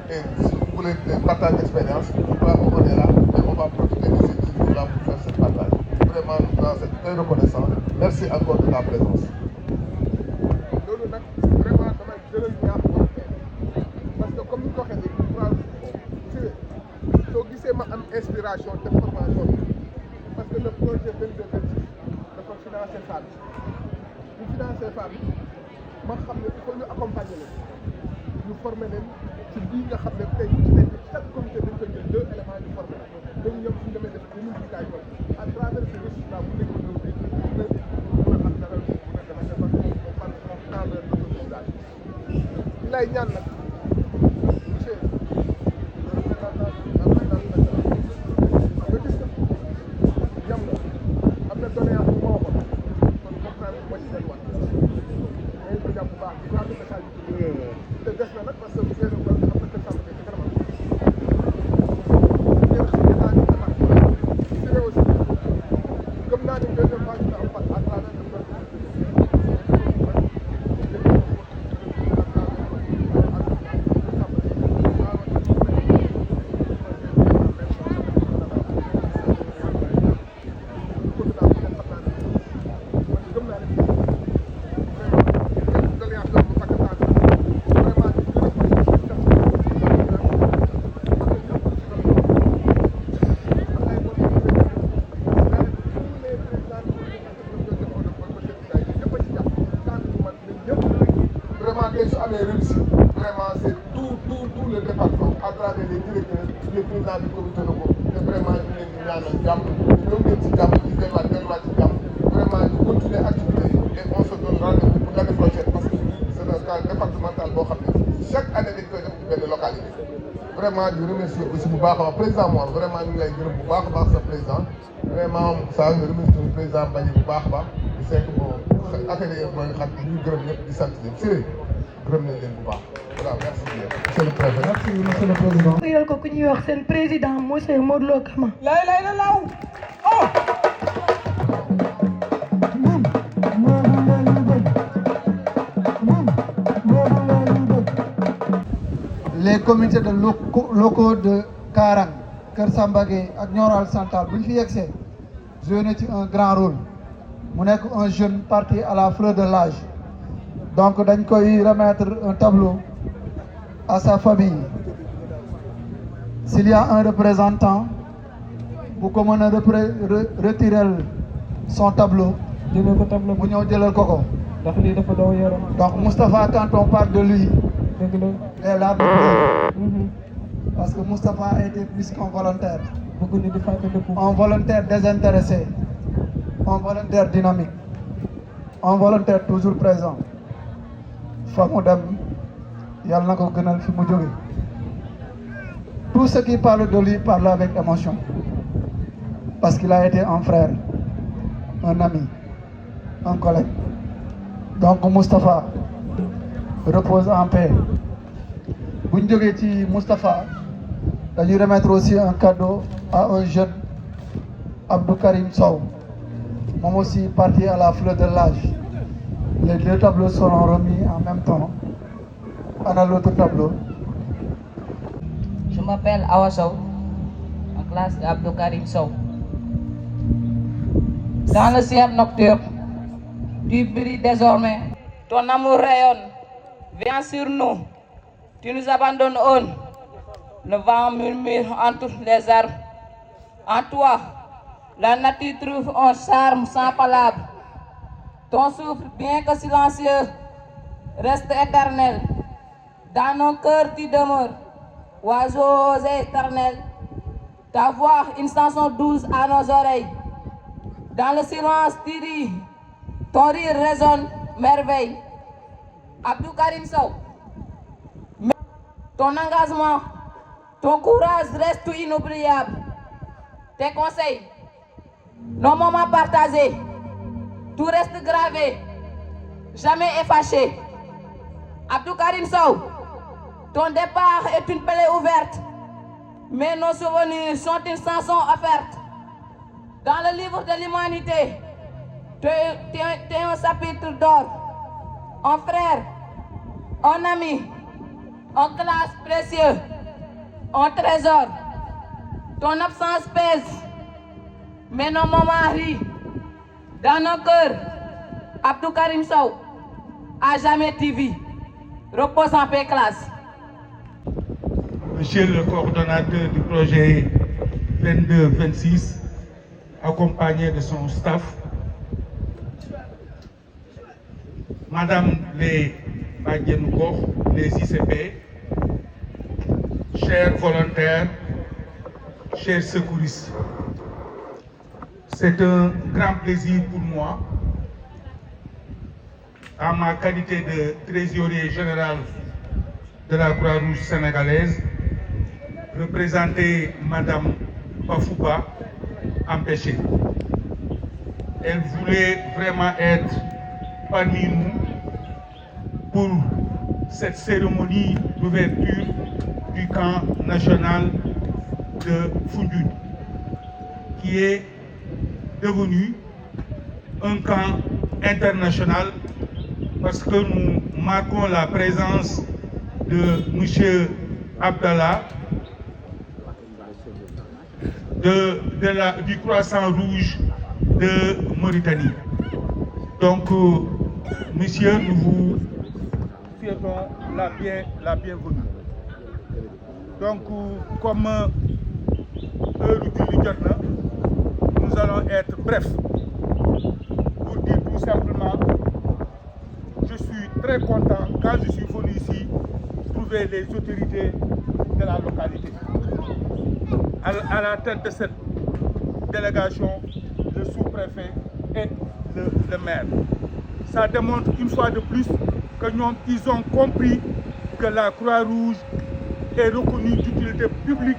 et si vous voulez des partages d'expérience, je crois qu'on est là et on va profiter de ces jours-là pour faire ce partage. Vraiment, nous sommes très reconnaissants. Merci encore de la présence. loolu nag vraiment damay jëlal ñaax parce que comme ni ko waxee nii soo gisee ma am inspiration de formation parce que le projet 2226 dafa financer femmes yi bu financer femmes yi ma xam ne il faut ñu accompagner leen ñu former leen ci lii nga xam ne tey ci nekk chaque comité dañ koy jël 2 éléments ñu former donc ñoom suñu demee def des multiplications à travers ces ressources là bu nekk ñëw bi mën a am dara mën a dara defar on parle en travers l'autonomisation li lay ñaan nag monsieur le représentant nga gis yam na am na doléance bu ma waxoon kon comprendre ma ci delluwaat dañu ko jàpp bu baax di rendre message bi te des na nag parce que monsieur le am na kër sàmm ci kanamam gëm naa ne deuxième phase dina am à travers le du comité locaux te vraiment ñu leen di ñaanal jàmm ñëw ngeen ci jàmm di delluwaat ci jàmm vraiment ñu continuer activité yi et on se donne rendez-vous pour l'année prochaine parce que c'est un cas départemental boo xam ne chaque année dañ koy def ci benn localité vraiment di remercier aussi bu baax a baax président Mor vraiment ñu ngi lay gërëm bu baax a baax sa président vraiment saa nga remercier le président Mbagnick bu baax a baax di fekk bon affaire yi mooy xam ne ñu gërëm ñëpp di sant leen Siré gërëm nañ leen bu baax voilà merci bien monsieur le préfet. merci monsieur le président. yal ko ku ñuy wax seen président monsieur Modou Lo Kama. lay la law oh. les comités de locaux de Karang Kër Samba Gueye ak Nioro Alassane Tall bu ñu fi yegsee joué na ci un grand rôle mu nekk un jeune parti à la fleur de l'âge donc dañ koy remettre un tableau à sa famille s'il y a un représentant bu ko mën a retirer son tableau bu ñëw jëlal ko ko ndax lii dafa daw yaram. donc Moustapha quand on parle de lui les larmes pleurent parce que Moustapha a été plus qu'un volontaire un volontaire désintéressé un volontaire dynamique un volontaire toujours présent fa mu dem yàlla na ko gënal fi mu jóge tout ce qui parle de lui parle avec émotion parce qu'il a été un frère un ami un collègue donc Moustapha repose en paix bu ñu jógee ci Moustapha dañuy remettre aussi un cadeau à un jeune Abdou Karim Sow moom aussi parti à la fleur de l'âge. Les deux tableaux seront remis en même temps. Ana l'autre tableau. Je m'appelle Awa Sow, en classe d'Abdou Karim Sow. Dans le ciel nocturne, tu brilles désormais. Ton amour rayonne, viens sur nous. Tu nous abandonnes haut. Le vent murmure entre les arbres. En toi, la nature trouve un charme sans palabres. Ton souffle, bien que silencieux, reste éternel. Dans nos cœurs, tu demeures, oiseau éternel. Ta voix, une chanson douce à nos oreilles. Dans le silence, tu ris. Ton rire résonne merveille. Abdou Karim Sow, ton engagement, ton courage restent inoubliables. Tes conseils, nos moments partagés, tout reste gravé, jamais effacé. Abdou Karim Sow, ton départ est une plaie ouverte, mais nos souvenirs sont une chanson offerte. Dans le livre de l'humanité, tu es un chapitre d'or, un frère, un ami, un classe précieux, un trésor. ton absence pèse, mais nos moments rient. Dans nos cœurs, Abdou Karim Sow, à jamais TV, repose en paix classe. Monsieur le coordonnateur du projet 22-26, accompagné de son staff, Madame les Badienoukor, les ICP, chers volontaires, chers secouristes, c'est un grand plaisir pour moi, en ma qualité de trésorier général de la Croix-Rouge sénégalaise, représenter Madame Bafouba empêchée. Elle voulait vraiment être parmi nous pour cette cérémonie d'ouverture du camp national de Foundiougne, qui est devenu un camp international parce que nous marquons la présence de M. Abdallah du Croissant Rouge de Mauritanie. Donc, monsieur, nous vous souhaitons la bienvenue. Donc, comme heure du Jotna, nous allons être brefs pour dire tout simplement, je suis très content quand je suis venu ici trouver les autorités de la localité. À la tête de cette délégation, le sous-préfet et le maire. Ça démontre une fois de plus qu'ils ont compris que la Croix-Rouge est reconnue d'utilité publique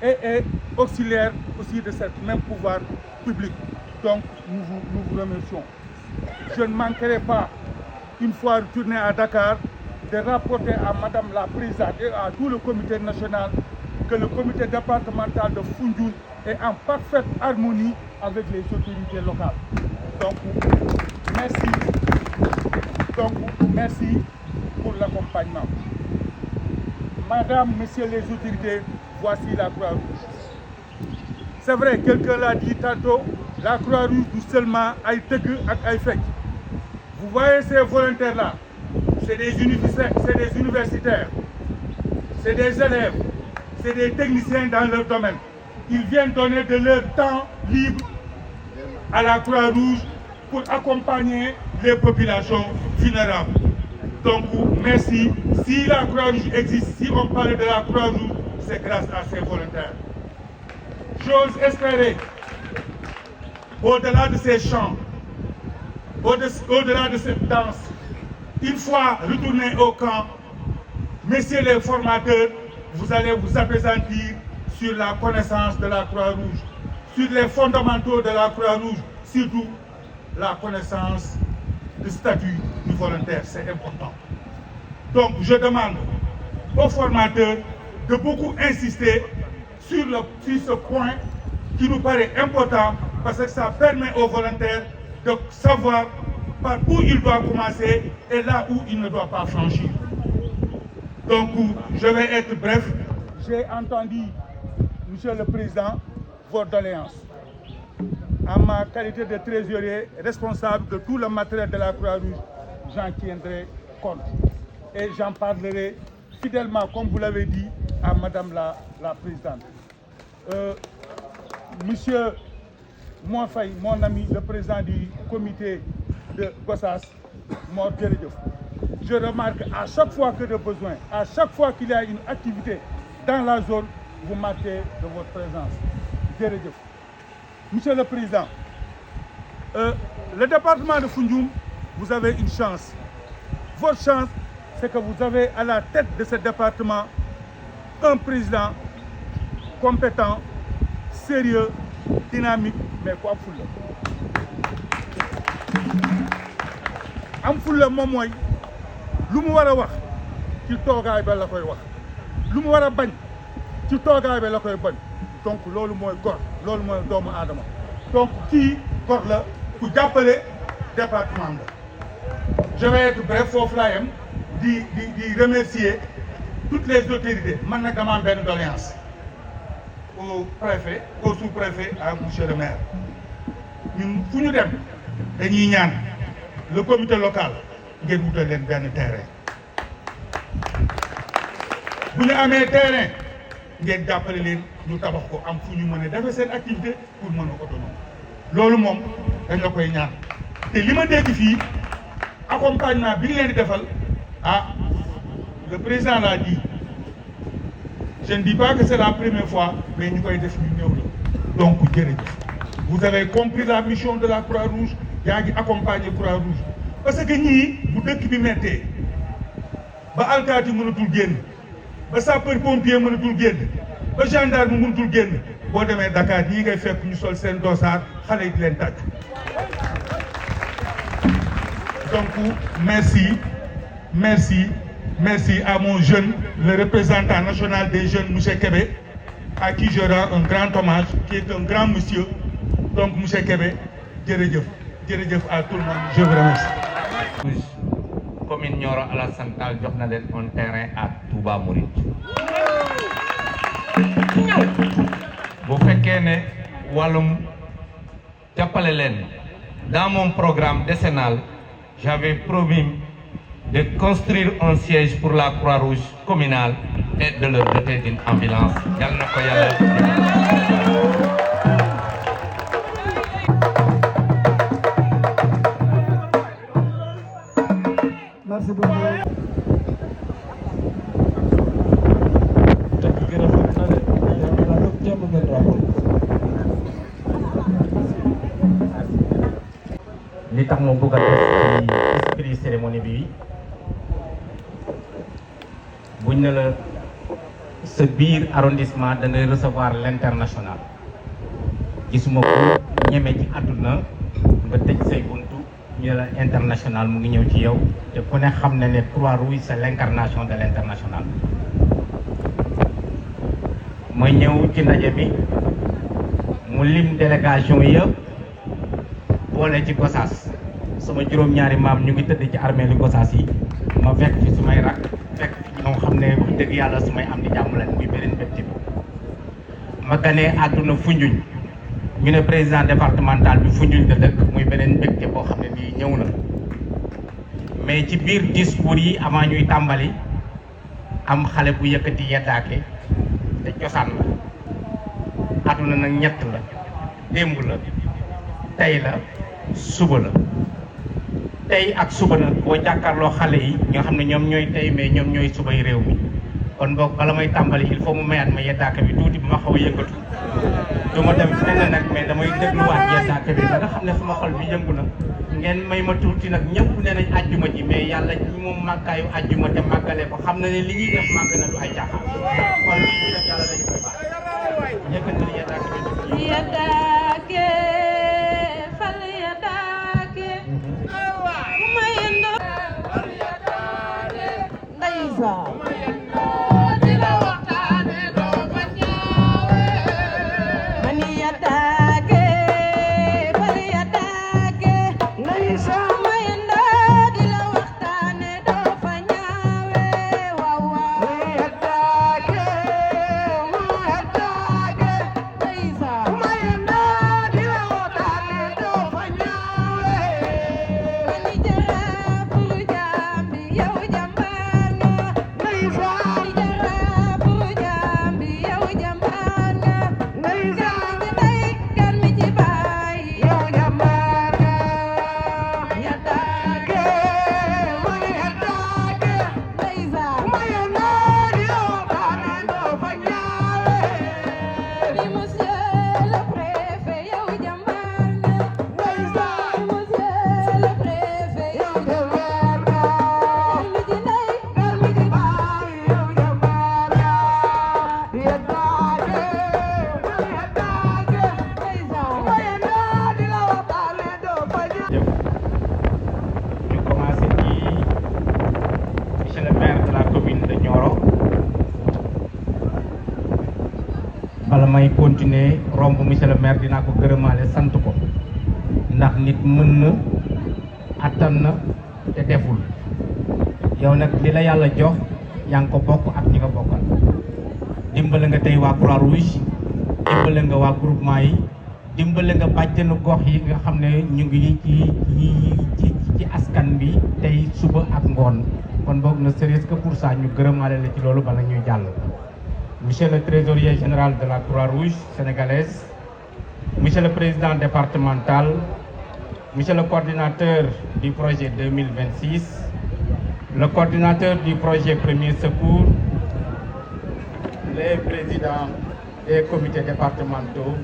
et est auxiliaire aussi de ce même pouvoir public. Donc nous vous remercions. Je ne manquerai pas, une fois retourné à Dakar, de rapporter à Madame la Présidente et à tout le comité national que le comité départemental de Foundiougne est en parfaite harmonie avec les autorités locales. Donc, merci pour l'accompagnement. Madame, Messieurs les autorités, voici la Croix-Rouge. C'est vrai, quelqu'un l'a dit tantôt, la Croix-Rouge du seulement ay teug ak ay fecc. Vous voyez ces volontaires-là, c'est des universitaires, c'est des élèves, c'est des techniciens dans leur domaine. Ils viennent donner de leur temps libre à la Croix-Rouge pour accompagner les populations vulnérables. Donc, merci. Si la Croix-Rouge existe, si on parle de la Croix-Rouge, c'est grâce à ces volontaires. J'ose espérer, au-delà de ces chants, au-delà de cette danse, une fois retournés au camp, messieurs les formateurs, vous allez vous appesantir sur la connaissance de la Croix-Rouge, sur les fondamentaux de la Croix-Rouge, surtout la connaissance du statut du volontaire, c'est important. Donc je demande aux formateurs de beaucoup insister sur ce point qui nous paraît important parce que ça permet aux volontaires de savoir par où il doit commencer et là où il ne doit pas franchir. Donc je vais être bref. J'ai entendu, Monsieur le Président, votre doléance. En ma qualité de trésorier responsable de tout le matériel de la Croix-Rouge, j'en tiendrai compte. Et j'en parlerai fidèlement, comme vous l'avez dit, à Madame la Présidente. Monsieur Moinfaye, mon ami, le président du comité de Gossas, Mor Djeredjof, je remarque à chaque fois que de besoin, à chaque fois qu'il y a une activité dans la zone, vous marquez de votre présence. Djeredjof. Monsieur le Président, le département de Foundiougne, vous avez une chance. Votre chance, c'est que vous avez à la tête de ce département un président compétent, sérieux, dynamique, mais quoi fulla. Am fulla moom mooy lu mu war a wax ci toogaay ba la koy wax lu mu war a bañ ci toogaay ba la koy bañ donc loolu mooy gor loolu mooy doomu aadama donc kii gor la ku jàppale département la. Je vais être bref foofu laa yem di remercier toutes les autorités man nag dama am benn doléance au préfet, au sous-préfet, à monsieur le maire. Ñun fu ñu dem dañuy ñaan le comité local ngeen wutal leen benn terrain bu ñu amee terrain ngeen jàppale leen ñu tabax ko am fu ñu mën a defee seen activité pour mën a autonome loolu moom dañ la koy ñaan te li ma dégg fii accompagnement bi ñu leen di defal le président l'a dit je ne dis pas que c'est la première fois mais ñu koy def ñu ñëw la donc jërëjëf vous avez compris la mission de la Croix-Rouge yaa ngi accompagner Croix-Rouge parce que ñii bu dëkk bi mettee ba alkaati mënatul génn ba sapeur pompier mënatul génn ba gendarme mënatul génn boo demee Dakar ñii ngay fekk ñu sol seen dossard xale yi di leen tàcc donc merci à mon jeune le représentant national des jeunes monsieur Kébé à qui je rends un grand hommage qui est un grand monsieur donc monsieur Kébé jërëjëf à tout le monde je vous remercie. commune Nioro Alassane Tall jox na leen un terrain à Touba Mouride. bu fekkee ne wàllum jàppale leen dans mon programme décennal j'avais promis de construire un siège pour la Croix-Rouge communale et de leur doter d'une ambulance. Yal na ko Yàlla. Merci beaucoup. li tax ma bëgg a def ci esprit cérémonie bi buñ ne la sa biir arrondissement da ngay recevoir l'international gisuma ko ñeme ci àdduna nga tëj say buntu ñu la international mu ngi ñëw ci yow te ku ne xam na ne Croix-Rouge c'est l'incarnation de l'international ma ñëw ci ndaje bi mu lim délégation yëpp boole ci Gossas sama juróom-ñaari maam ñu ngi tëdd ci armée li Gossas yi ma fekk fi sumay rak fekk fi ñoo xam ne wax dëgg yàlla sumay am di jàmm leen muy beneen mbégte bi ma ganee àdduna Foundiougne ñu ne président départemental bi Foundiougne la dëkk muy beneen mbégte boo xam ne nii ñëw na mais ci biir discours yi avant ñuy tàmbali am xale bu yëkkati yeddaake te cosaan la àdduna nag ñett la démb la tey la suba la tey ak suba nag boo jàkkaarloo xale yi ñoo xam ne ñoom ñooy tey mais ñoom ñooy subay réew mi kon boog bala may tàmbali il faut mu mayaat ma yeddaaka bi tuuti bi ma xaw a yëngatu du ma dem fenn nag mais damay dégluwaat yeddaaka bi ba nga xam ne sama xol bi yëngu na ngeen may ma tuuti nag ñëpp nee nañ àjjuma ji mais yàlla ñi moom màggaayu àjjuma te màggalee ko xam na ne li ñuy def màgg na du ay caaxaan kon li ñuy def yàlla dañu koy baax yëkkatal yeddaaka bi yeddaake bala may continuer romb monsieur le maire dinaa ko gërëmaale sant ko ndax nit mën na attan na te deful yow nag li la yàlla jox yaa ngi ko bokk ak ñi nga bokkal dimbale nga tey waa Croix-Rouge dimbale nga waa groupement yi dimbale nga bàjjenu gox yi nga xam ne ñu ngi ci askan bi tey suba ak ngoon kon boog ne serait-ce que pour ça ñu gërëmaale la ci loolu bala ñuy jàll. Monsieur le trésorier général de la Croix-Rouge sénégalaise, monsieur le président départemental, monsieur le coordinateur du projet 2026, le coordinateur du projet Premier Secours, les présidents des comités départementaux,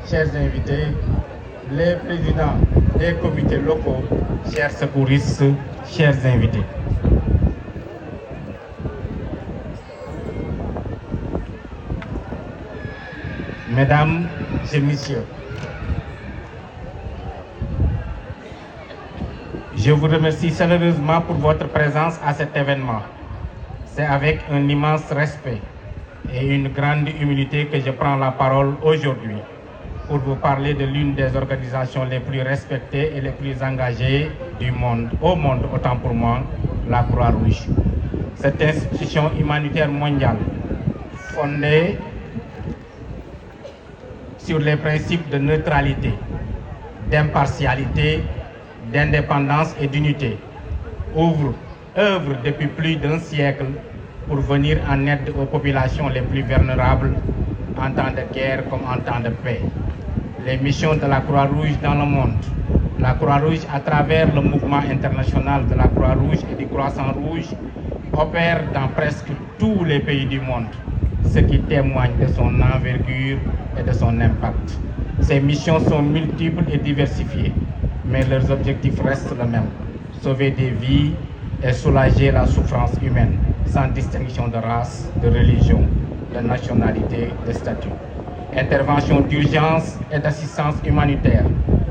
chers invités, les présidents des comités locaux, chers secouristes, chers invités. Mesdames et messieurs, je vous remercie chaleureusement pour votre présence à cet événement. C'est avec un immense respect et une grande humilité que je prends la parole aujourd'hui pour vous parler de l'une des organisations les plus respectées et les plus engagées du monde, au monde autant pour moi, la Croix-Rouge. Cette institution humanitaire mondiale fondée sur les principes de neutralité, d'impartialité, d'indépendance et d'unité, œuvre depuis plus d'un siècle pour venir en aide aux populations les plus vulnérables en temps de guerre comme en temps de paix. Les missions de la Croix-Rouge dans le monde. La Croix-Rouge, à travers le mouvement international de la Croix-Rouge et du Croissant-Rouge, opère dans presque tous les pays du monde, ce qui témoigne de son envergure et de son impact. Ces missions sont multiples et diversifiées, mais leurs objectifs restent le même: sauver des vies et soulager la souffrance humaine, sans distinction de race, de religion, de nationalité, de statut. Intervention d'urgence et d'assistance humanitaire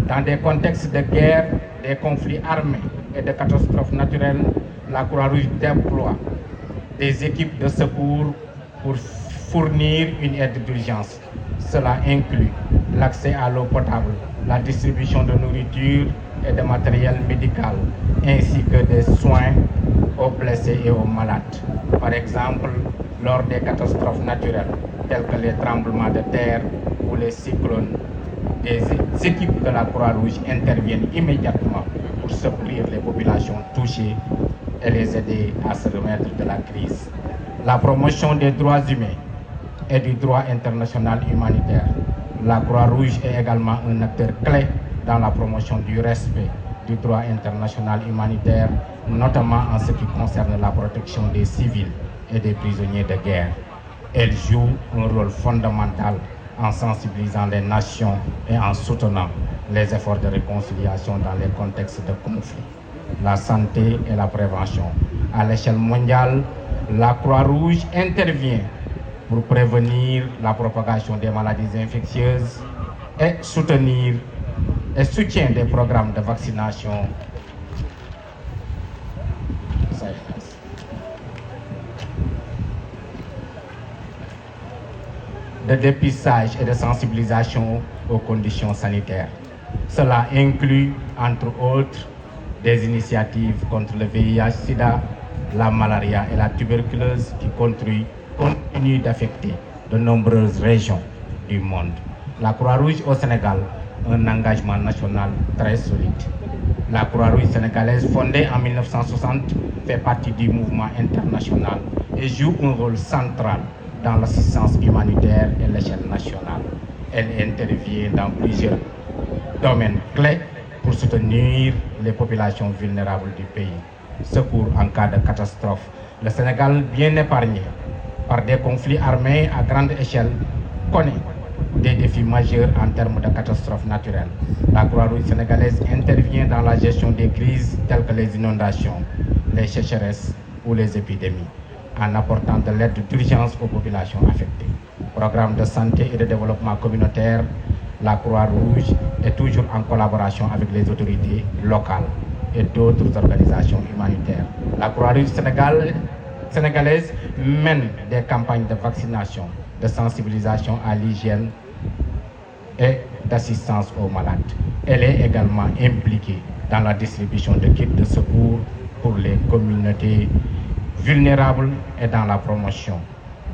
dans des contextes de guerre, des conflits armés et de catastrophes naturelles. La Croix-Rouge déploie des équipes de secours pour fournir une aide d'urgence. Cela inclut l'accès à l'eau potable, la distribution de nourriture et de matériel médical, ainsi que des soins aux blessés et aux malades. Par exemple, lors des catastrophes naturelles, telles que les tremblements de terre ou les cyclones, des équipes de la Croix-Rouge interviennent immédiatement pour secourir les populations touchées et les aider à se remettre de la crise. La promotion des droits humains et du droit international humanitaire. La Croix-Rouge est également un acteur clé dans la promotion du respect du droit international humanitaire, notamment en ce qui concerne la protection des civils et des prisonniers de guerre. Elle joue un rôle fondamental en sensibilisant les nations et en soutenant les efforts de réconciliation dans les contextes de conflit. La santé et la prévention. À l'échelle mondiale, la Croix-Rouge intervient pour prévenir la propagation des maladies infectieuses et soutient des programmes de vaccination, de dépistage et de sensibilisation aux conditions sanitaires. Cela inclut, entre autres, des initiatives contre le VIH-Sida, la malaria et la tuberculose qui continuent d'affecter de nombreuses régions du monde. La Croix-Rouge au Sénégal, un engagement national très solide. La Croix-Rouge sénégalaise, fondée en 1960, fait partie du mouvement international et joue un rôle central dans l'assistance humanitaire à l'échelle nationale. Elle intervient dans plusieurs domaines clés pour soutenir les populations vulnérables du pays. Secours en cas de catastrophe. Le Sénégal, bien épargné par des conflits armés à grande échelle, connaît des défis majeurs en termes de catastrophes naturelles. La Croix-Rouge sénégalaise intervient dans la gestion des crises telles que les inondations, les sécheresses ou les épidémies, en apportant de l'aide d'urgence aux populations affectées. Programme de santé et de développement communautaire, la Croix-Rouge est toujours en collaboration avec les autorités locales et d'autres organisations humanitaires. La Croix-Rouge sénégalaise mène des campagnes de vaccination, de sensibilisation à l'hygiène et d'assistance aux malades. Elle est également impliquée dans la distribution de kits de secours pour les communautés vulnérables et dans la promotion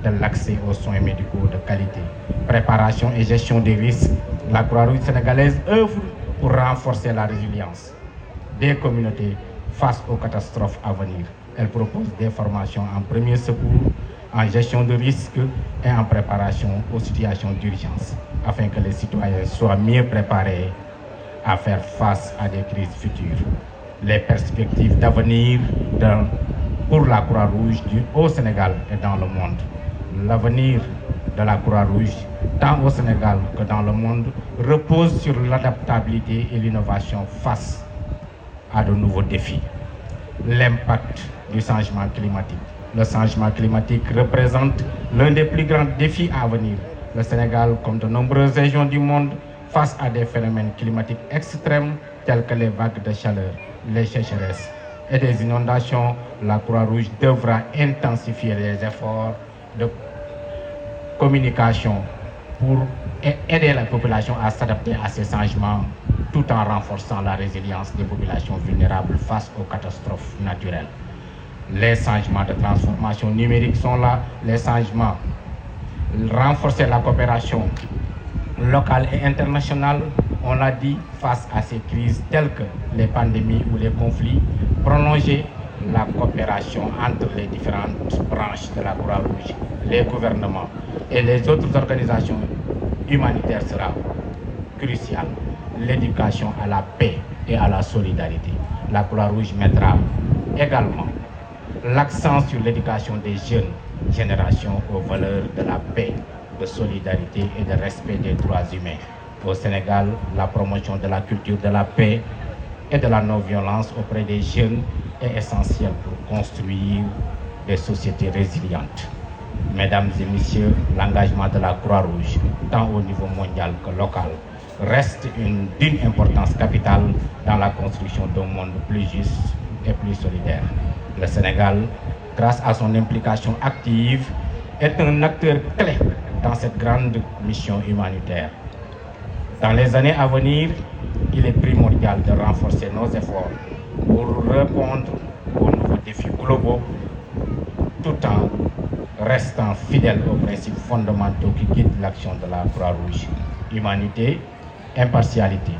de l'accès aux soins médicaux de qualité. Préparation et gestion des risques. La Croix-Rouge sénégalaise œuvre pour renforcer la résilience des communautés face aux catastrophes à venir. Elle propose des formations en premier secours, en gestion de risques et en préparation aux situations d'urgence, afin que les citoyens soient mieux préparés à faire face à des crises futures. Les perspectives d'avenir pour la Croix-Rouge au Sénégal et dans le monde. L'avenir de la Croix-Rouge, tant au Sénégal que dans le monde, repose sur l'adaptabilité et l'innovation face à de nouveaux défis. L'impact du changement climatique. Le changement climatique représente l'un des plus grands défis à venir. Le Sénégal, comme de nombreuses régions du monde, face à des phénomènes climatiques extrêmes tels que les vagues de chaleur, les sécheresses et des inondations, la Croix-Rouge devra intensifier les efforts de communication pour aider la population à s'adapter à ces changements tout en renforçant la résilience des populations vulnérables face aux catastrophes naturelles. Les changements de transformation numérique sont là, les changements, renforcer la coopération locale et internationale, on l'a dit, face à ces crises telles que les pandémies ou les conflits, prolonger la coopération entre les différentes branches de la Croix-Rouge, les gouvernements et les autres organisations humanitaires sera cruciale. L'éducation à la paix et à la solidarité. La Croix-Rouge mettra également l'accent sur l'éducation des jeunes générations aux valeurs de la paix, de solidarité et de respect des droits humains. Au Sénégal, la promotion de la culture de la paix et de la non-violence auprès des jeunes est essentielle pour construire des sociétés résilientes. Mesdames et messieurs, l'engagement de la Croix-Rouge, tant au niveau mondial que local, reste d'une importance capitale dans la construction d'un monde plus juste et plus solidaire. Le Sénégal, grâce à son implication active, est un acteur clé dans cette grande mission humanitaire. Dans les années à venir, il est primordial de renforcer nos efforts pour répondre aux nouveaux défis globaux tout en restant fidèle aux principes fondamentaux qui guident l'action de la Croix-Rouge. Humanité, impartialité,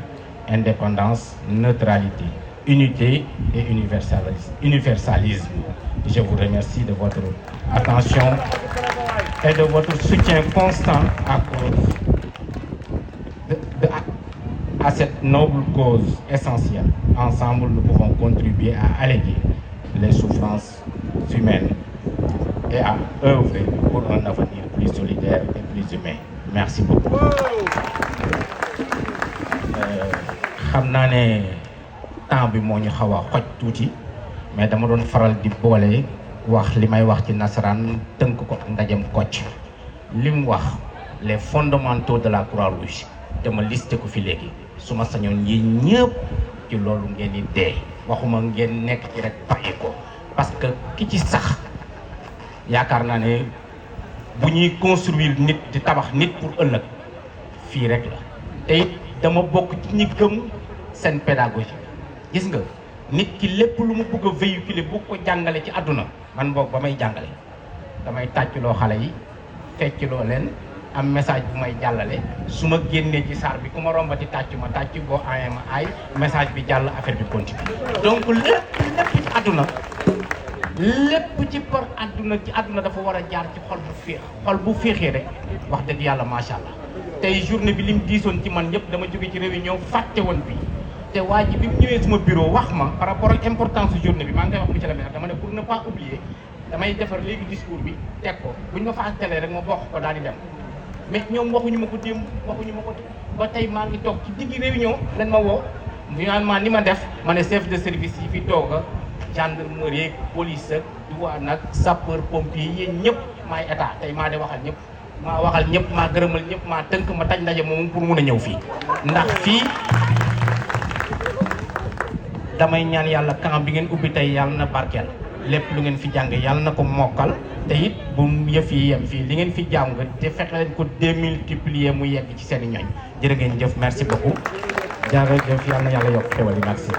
indépendance, neutralité, unité et universalisme. Je vous remercie de votre attention et de votre soutien constant à cette noble cause essentielle. Ensemble, nous pouvons contribuer à alléger les souffrances humaines et à œuvrer pour un avenir plus solidaire et plus humain. Merci beaucoup. xam naa ne temps bi moo ñu xaw a xoj tuuti mais dama doon faral di boole wax li may wax ci nasaraan tënk ko ndajem Kocc li mu wax les fondamentaux de la Croix-Rouge te ma listé ko fi léegi su ma sañoon ñi ñëpp ci loolu ngeen di dee waxuma ngeen nekk ci rek bàyyi ko parce que ki ci sax yaakaar naa ne bu ñuy construire nit di tabax nit pour ëllëg fii rek la te it dama bokk ci ñi gëm seen pédagogie gis nga nit ki lépp lu mu bëgg a véhiculer bu ko jàngale ci àdduna man boog ba may jàngale damay tàccloo xale yi feccloo leen am message bu may jàllale su ma génnee ci saar bi ku ma rombati tàcc ma tàcc boo aayee ma aay message bi jàll affaire bi continue donc lépp ci àdduna lépp ci par àdduna dafa war a jaar ci xol bu féex xol bu féexee rek wax dëgg yàlla macha allah tey journée bi lim diisoon ci man yëpp dama jóge ci réunion fàtte woon bi te waa ji bi mu ñëwee suma bureau wax ma par rapport ak importance journée bi maa ngi koy wax monsieur le maire dama ne pour ne pas oublier damay defar léegi discours bi teg ko buñ ma fàttalee rek ma bokk ko daal di dem mais ñoom waxuñu ma ko démb waxuñu ma ko ba tey maa ngi toog ci diggi réunion lan ma woo finalement ni ma def ma ne chef de service yi fi toog a gendarmerie police ak douane ak sapeur pompier yéen ñëpp maay état tey maa de waxal ñëpp maa waxal ñëpp maa gërëmal ñëpp maa tënk ma taj ndaje moom pour mun a ñëw fii ndax fii damay ñaan yàlla camp bi ngeen ubbi tey yàlla na barkeel lépp lu ngeen fi jàng yàlla na ko mokkal te it bu yëf yi yem fii li ngeen fi jàng te fexe leen ko démultiplier mu yegg ci seen i ñooñ jërë ngeen jëf merci beaucoup jaarëjëf yàlla na yàlla yokk xewal yi merci